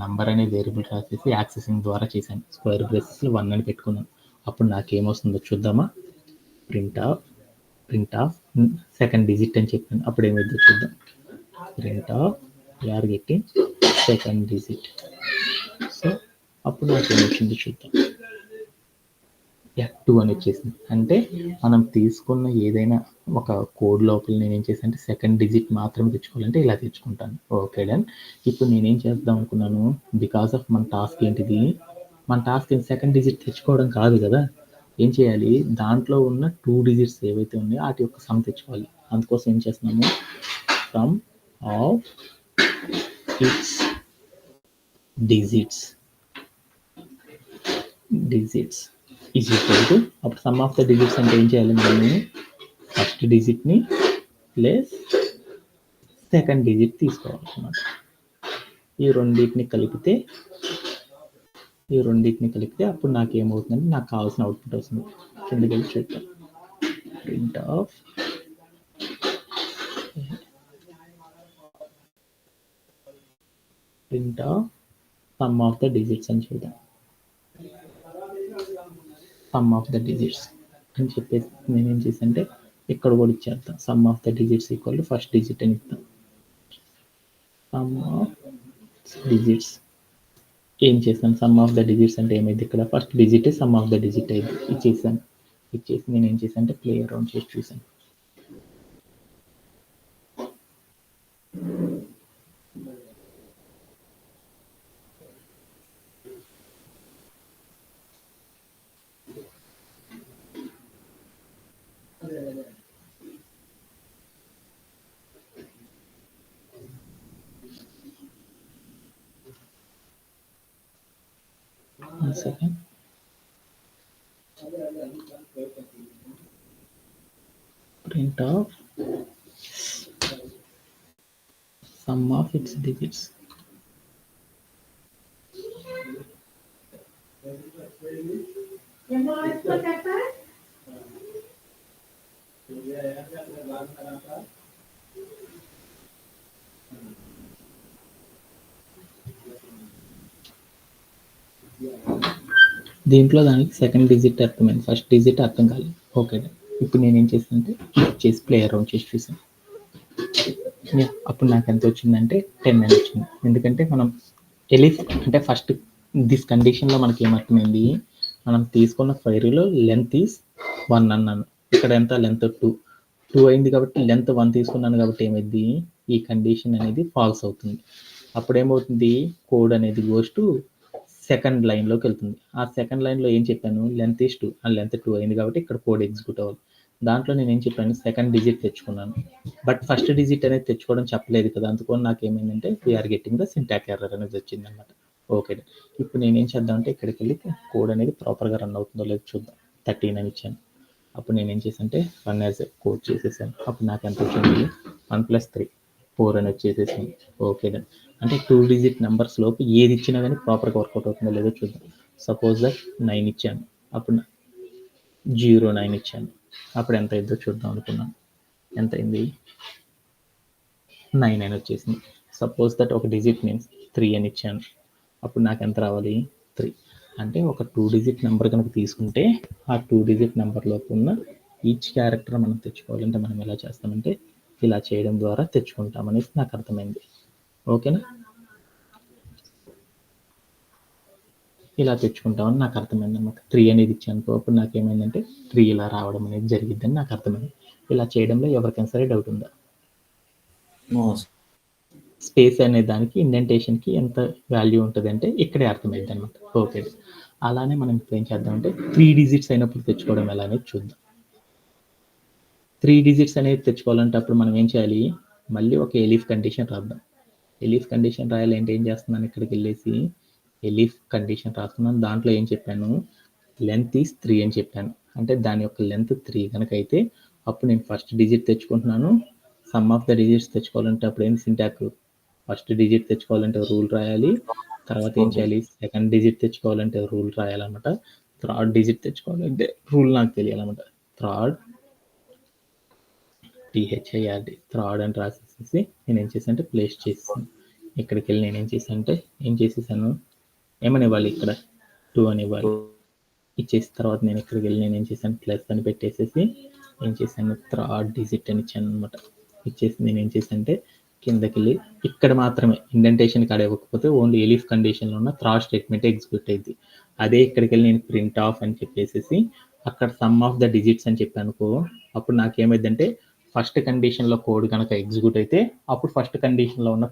నంబర్ అనే వేరియబుల్ రాసేసి యాక్సెసింగ్ ద్వారా చేశాను. స్క్వేర్ బ్రేసెస్లో 1 అని పెట్టుకున్నాను. అప్పుడు నాకేమొస్తుందో చూద్దామా. ప్రింట్ ఆఫ్ సెకండ్ డిజిట్ అని చెప్పాను. అప్పుడు ఏమైందో చూద్దాం. Print of you're getting second digit. So అప్పుడు నాకు ఏమొచ్చిందో చూద్దాం. 2 అని వచ్చేసింది. అంటే మనం తీసుకున్న ఏదైనా ఒక కోడ్ లోపల నేనేం చేశానంటే సెకండ్ డిజిట్ మాత్రమే తెచ్చుకోవాలంటే ఇలా తెచ్చుకుంటాను. Okay done. ఇప్పుడు నేనేం చేద్దాం అనుకున్నాను, బికాస్ ఆఫ్ మన టాస్క్ ఏంటిది, మన టాస్క్ సెకండ్ డిజిట్ తెచ్చుకోవడం కాదు కదా. ఏం చేయాలి, దాంట్లో ఉన్న 2 డిజిట్స్ ఏవైతే ఉన్నాయో వాటి యొక్క సమ్ తెచ్చుకోవాలి. అందుకోసం ఏం చేస్తున్నాము some of it's digits is equal to, అప్పుడు సమ్ ఆఫ్ ద డిజిట్స్ అంటే ఏం చేయాలి, మనం ఫస్ట్ డిజిట్ని ప్లస్ సెకండ్ డిజిట్ తీసుకోవాలన్నమాట. ఈ రెండింటిని కలిపితే అప్పుడు నాకు ఏమవుతుందంటే నాకు కావాల్సిన అవుట్పుట్ వస్తుంది. కిందకి వెళ్ళి చూద్దాం. Print of some of the digits అని చూద్దాం. సమ్ ఆఫ్ ద డిజిట్స్ అని చెప్పేసి నేనేం చేశానంటే ఇక్కడ కూడా ఇచ్చేద్దాం. Some of the digits equal to first digit అని ఇస్తాం. సమ్ ఆఫ్ డిజిట్స్ ఏం చేస్తాను, సమ్ ఆఫ్ ద డిజిట్స్ అంటే ఏమైంది, ఇక్కడ first digit sum of the digit అయింది. ఇచ్చేసి నేను ఏం చేశాను అంటే ప్లే అరౌండ్ చేసి చూసాను. One second. Print of some of it's digits. దీంట్లో దానికి సెకండ్ డిజిట్ అర్థమైంది, ఫస్ట్ డిజిట్ అర్థం కాలేదు. ఓకే, ఇప్పుడు నేనేం చేశానంటే చేసి ప్లే అరౌండ్ చేసి చూసాను. అప్పుడు నాకు ఎంత వచ్చిందంటే 10 అని వచ్చింది. ఎందుకంటే మనం ఎలిఫ్ అంటే ఫస్ట్ దిస్ కండిషన్లో మనకి ఏమర్థమైంది, మనం తీసుకున్న క్వైరీలో లెంత్ ఈస్ 1 అన్నాను, ఇక్కడ ఎంత లెంత్ 2 అయింది కాబట్టి లెంత్ 1 తీసుకున్నాను కాబట్టి ఏమైంది, ఈ కండిషన్ అనేది ఫాల్స్ అవుతుంది. అప్పుడు ఏమవుతుంది, కోడ్ అనేది గోస్ టు సెకండ్ లైన్లోకి వెళ్తుంది. ఆ సెకండ్ లైన్లో ఏం చెప్పాను, లెంత్ ఈస్ 2, ఆ లెంత్ 2 అయింది కాబట్టి ఇక్కడ కోడ్ ఎగ్జిక్యూట్ అవ్వాలి. దాంట్లో నేను ఏం చెప్పాను, సెకండ్ డిజిట్ తెచ్చుకున్నాను, బట్ ఫస్ట్ డిజిట్ అనేది తెచ్చుకోవడం చెప్పలేదు కదా, అందుకని నాకు ఏమైందంటే వీఆర్ గెట్టింగ్ ద సింటాక్ ఎర్రర్ అనేది వచ్చింది అనమాట. ఓకే, ఇప్పుడు నేనేం చేద్దామంటే ఇక్కడికి వెళ్ళి కోడ్ అనేది ప్రాపర్గా రన్ అవుతుందో లేదో చూద్దాం. 13 అని ఇచ్చాను. అప్పుడు నేనేం చేశానంటే రన్ యాజ్ కోడ్ చేసేసాను. అప్పుడు నాకు ఎంత వచ్చింది, 1 + 3 4 అని వచ్చేసేసింది. ఓకే, అంటే 2 డిజిట్ నెంబర్స్ లోపు ఏది ఇచ్చినా కానీ ప్రాపర్గా వర్కౌట్ అవుతుందో లేదో చూద్దాం. సపోజ్ దట్ 9 ఇచ్చాను, అప్పుడు 09 ఇచ్చాను, అప్పుడు ఎంత అయిందో చూద్దాం అనుకున్నాను. ఎంత అయింది, 9 అని వచ్చేసింది. సపోజ్ దట్ ఒక డిజిట్ నేను 3 అని ఇచ్చాను, అప్పుడు నాకు ఎంత రావాలి, 3. అంటే ఒక 2 డిజిట్ నెంబర్ కనుక తీసుకుంటే ఆ 2 డిజిట్ నెంబర్లోకి ఉన్న ఈచ్ క్యారెక్టర్ మనం తెచ్చుకోవాలంటే మనం ఎలా చేస్తామంటే ఇలా చేయడం ద్వారా తెచ్చుకుంటామనేసి నాకు అర్థమైంది. ఓకేనా, ఇలా తెచ్చుకుంటామని నాకు అర్థమైంది అనమాట. 3 అనేది ఇచ్చాను, అప్పుడు నాకు ఏమైందంటే 3 ఇలా రావడం అనేది జరిగిద్దని నాకు అర్థమైంది. ఇలా చేయడంలో ఎవరికైనా సరే డౌట్ ఉందా? నో. స్పేస్ అనే దానికి ఇండెంటేషన్కి ఎంత వాల్యూ ఉంటుంది అంటే ఇక్కడే అర్థమైంది అనమాట. ఓకే, అలానే మనం ఇప్పుడు ఏం చేద్దామంటే 3 డిజిట్స్ అయినప్పుడు తెచ్చుకోవడం ఎలా అనేది చూద్దాం. 3 డిజిట్స్ అనేది తెచ్చుకోవాలంటే అప్పుడు మనం ఏం చేయాలి, మళ్ళీ ఒక ఎలిఫ్ కండిషన్ రాద్దాం. ఎలిఫ్ కండిషన్ రాయాలంటే ఏం చేస్తున్నాను, ఇక్కడికి వెళ్ళేసి ఎలిఫ్ కండిషన్ రాస్తున్నాను. దాంట్లో ఏం చెప్పాను, లెంత్ ఈస్ 3 అని చెప్పాను. అంటే దాని యొక్క లెంత్ 3 కనుక అయితే అప్పుడు నేను ఫస్ట్ డిజిట్ తెచ్చుకుంటున్నాను. సమ్ ఆఫ్ ద డిజిట్స్ తెచ్చుకోవాలంటే అప్పుడు ఏంటి సింటాక్, ఫస్ట్ డిజిట్ తెచ్చుకోవాలంటే రూల్ రాయాలి, తర్వాత ఏం చేయాలి, సెకండ్ డిజిట్ తెచ్చుకోవాలంటే రూల్ రాయాలన్నమాట, థర్డ్ డిజిట్ తెచ్చుకోవాలంటే రూల్ నాకు తెలియాలన్నమాట. థర్డ్ THIRD థర్డ్ అని రాసేసి నేను ఏం చేశాను అంటే ప్లేస్ చేసాను. ఇక్కడికి వెళ్ళి నేను ఏం చేసేసాను, ఏమని ఇవ్వాలి, ఇక్కడ 2 అని ఇవ్వాలి. ఇచ్చేసిన తర్వాత నేను ఇక్కడికి వెళ్ళి నేను ఏం చేశాను, ప్లస్ అని పెట్టేసేసి ఏం చేశాను, థర్డ్ డిజిట్ అని ఇచ్చాను అనమాట. ఇచ్చేసి నేను ఏం చేశాను అంటే కిందకి వెళ్ళి ఇక్కడ మాత్రమే ఇండెంటేషన్ కాడ ఇవ్వకపోతే ఓన్లీ ఎలిఫ్ కండిషన్లో ఉన్న థర్డ్ స్టేట్మెంట్ ఎగ్జిక్యూట్ అయింది. అదే ఇక్కడికి వెళ్ళి నేను ప్రింట్ ఆఫ్ అని చెప్పేసి అక్కడ సమ్ ఆఫ్ ద డిజిట్స్ అని చెప్పానుకో, అప్పుడు నాకేమైందంటే ఫస్ట్ కండిషన్లో కోడ్ కనుక ఎగ్జిక్యూట్ అయితే అప్పుడు ఫస్ట్ కండిషన్లో ఉన్న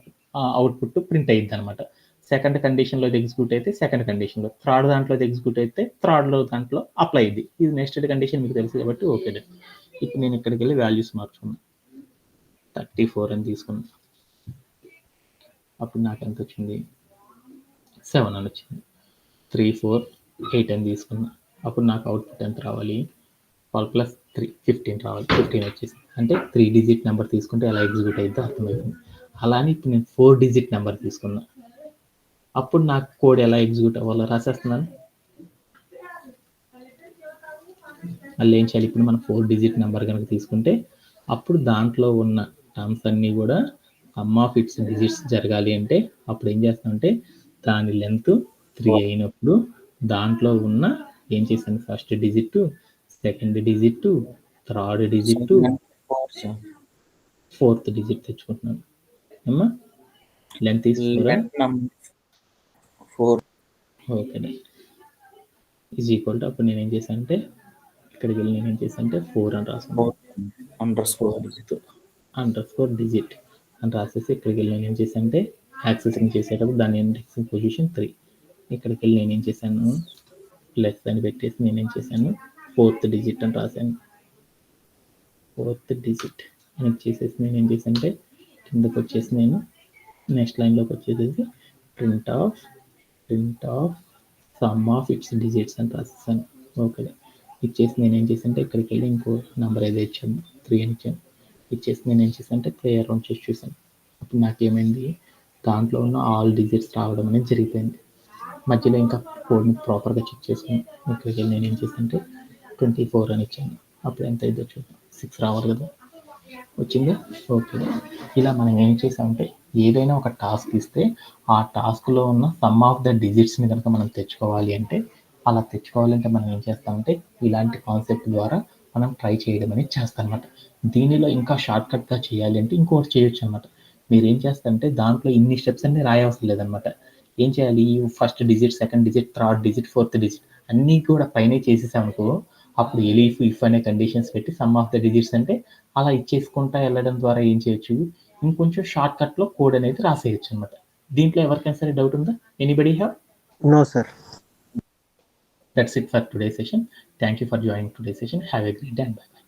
అవుట్పుట్ ప్రింట్ అయ్యిద్ది అనమాట. సెకండ్ కండిషన్లో ఎగ్జిక్యూట్ అయితే సెకండ్ కండిషన్లో, థర్డ్ దాంట్లో ఎగ్జిక్యూట్ అయితే థర్డ్లో దాంట్లో అప్లై అయ్యింది. ఇది నెక్స్ట్ కండిషన్ మీకు తెలుసు కాబట్టి ఓకే. ఇప్పుడు నేను ఇక్కడికి వెళ్ళి వాల్యూస్ మార్చుకున్నాను, 34 అని తీసుకున్నాను. అప్పుడు నాకు ఎంత వచ్చింది, 7 అని వచ్చింది. 3 4 8 అని తీసుకున్నా, అప్పుడు నాకు అవుట్పుట్ ఎంత రావాలి, 12 + 3 15 రావాలి. 15 వచ్చేసి అంటే 3 డిజిట్ నెంబర్ తీసుకుంటే ఎలా ఎగ్జిక్యూట్ అయితే అర్థమవుతుంది. అలానే ఇప్పుడు నేను 4 డిజిట్ నెంబర్ తీసుకున్నా, అప్పుడు నాకు కోడ్ ఎలా ఎగ్జిక్యూట్ అవ్వాలో రాసేస్తున్నాను. మళ్ళీ ఏం చేయాలి, ఇప్పుడు మనం 4 డిజిట్ నెంబర్ కనుక తీసుకుంటే అప్పుడు దాంట్లో ఉన్న టర్మ్స్ అన్నీ కూడా సమ్ ఆఫ్ ఇట్స్ డిజిట్స్ జరగాలి అంటే అప్పుడు ఏం చేస్తామంటే దాని లెంత్ 3 అయినప్పుడు దాంట్లో ఉన్న ఏం చేశాను, first digit, second digit, third digit, fourth digit తెచ్చుకుంటున్నాను. ఏమ్మా length is 4. Okay, is equal to అప్పుడు నేను ఏం చేశాను అంటే ఇక్కడికి వెళ్ళి నేను ఏం చేశాను అంటే 4 అని రాసుకున్నాను, అండర్ స్కోర్ డిజిట్ అని రాసేసి ఇక్కడికి వెళ్ళి నేను ఏం చేశాను అంటే యాక్సెసింగ్ చేసేటప్పుడు దాని ఇండెక్సింగ్ పొజిషన్ 3. ఇక్కడికి వెళ్ళి నేను ఏం చేశాను, ప్లస్ అని పెట్టేసి నేను ఏం చేశాను, 4th డిజిట్ అని రాశాను. 4th డిజిట్ అని చేసేసి నేను ఏం చేశాను అంటే కిందకి వచ్చేసి నేను నెక్స్ట్ లైన్లోకి వచ్చేసేసి print of some of it's digits అని రాసేసాను. ఓకే, ఇచ్చేసి నేను ఏం చేశాను అంటే ఇక్కడికి వెళ్ళి ఇంకో నెంబర్ ఏదో ఇచ్చాను, 3 అని ఇచ్చాను. ఇచ్చేసి నేను ఏం చేశాను అంటే ప్లే అరౌండ్ చేసి చూసాను. అప్పుడు నాకేమైంది, దాంట్లో ఉన్న ఆల్ డిజిట్స్ రావడం అనేది జరిగిపోయింది. మధ్యలో ఇంకా కోడ్ని ప్రాపర్గా చెక్ చేసుకుని ఇక్కడికి వెళ్ళి నేను ఏం చేశానంటే 24 అని ఇచ్చాను. అప్పుడు ఎంత అయిందో చూద్దాం. 6 రావాలి కదా, వచ్చిందా? ఓకే. ఇలా మనం ఏం చేసామంటే ఏదైనా ఒక టాస్క్ ఇస్తే ఆ టాస్క్లో ఉన్న సమ్ ఆఫ్ ద డిజిట్స్ని కనుక మనం తెచ్చుకోవాలి అంటే మనం ఏం చేస్తామంటే ఇలాంటి కాన్సెప్ట్ ద్వారా మనం ట్రై చేయడం అనేది చేస్తాం అనమాట. దీనిలో ఇంకా షార్ట్ కట్గా చేయాలి అంటే ఇంకోటి చేయొచ్చు అనమాట. మీరు ఏం చేస్తారంటే దాంట్లో ఇన్ని స్టెప్స్ అన్ని రాయవసరం లేదనమాట. ఏం చేయాలి, first digit, second digit, third digit, fourth digit అన్నీ కూడా పైనే చేసేసామనుకో, అప్పుడు ఎలీఫ్ ఇఫ్ అనే కండిషన్స్ పెట్టి సమ్ ఆఫ్ ద డిజిట్స్ అంటే అలా ఇచ్చేసుకుంటా వెళ్ళడం ద్వారా ఏం చేయొచ్చు, ఇంకొంచెం షార్ట్ కట్లో కోడ్ అనేది రాసేయచ్చు అనమాట. దీంట్లో ఎవరికైనా సరే డౌట్ ఉందా? Anybody have? No, sir. That's it for today's session. Thank you for joining today's session. Have a great day and bye.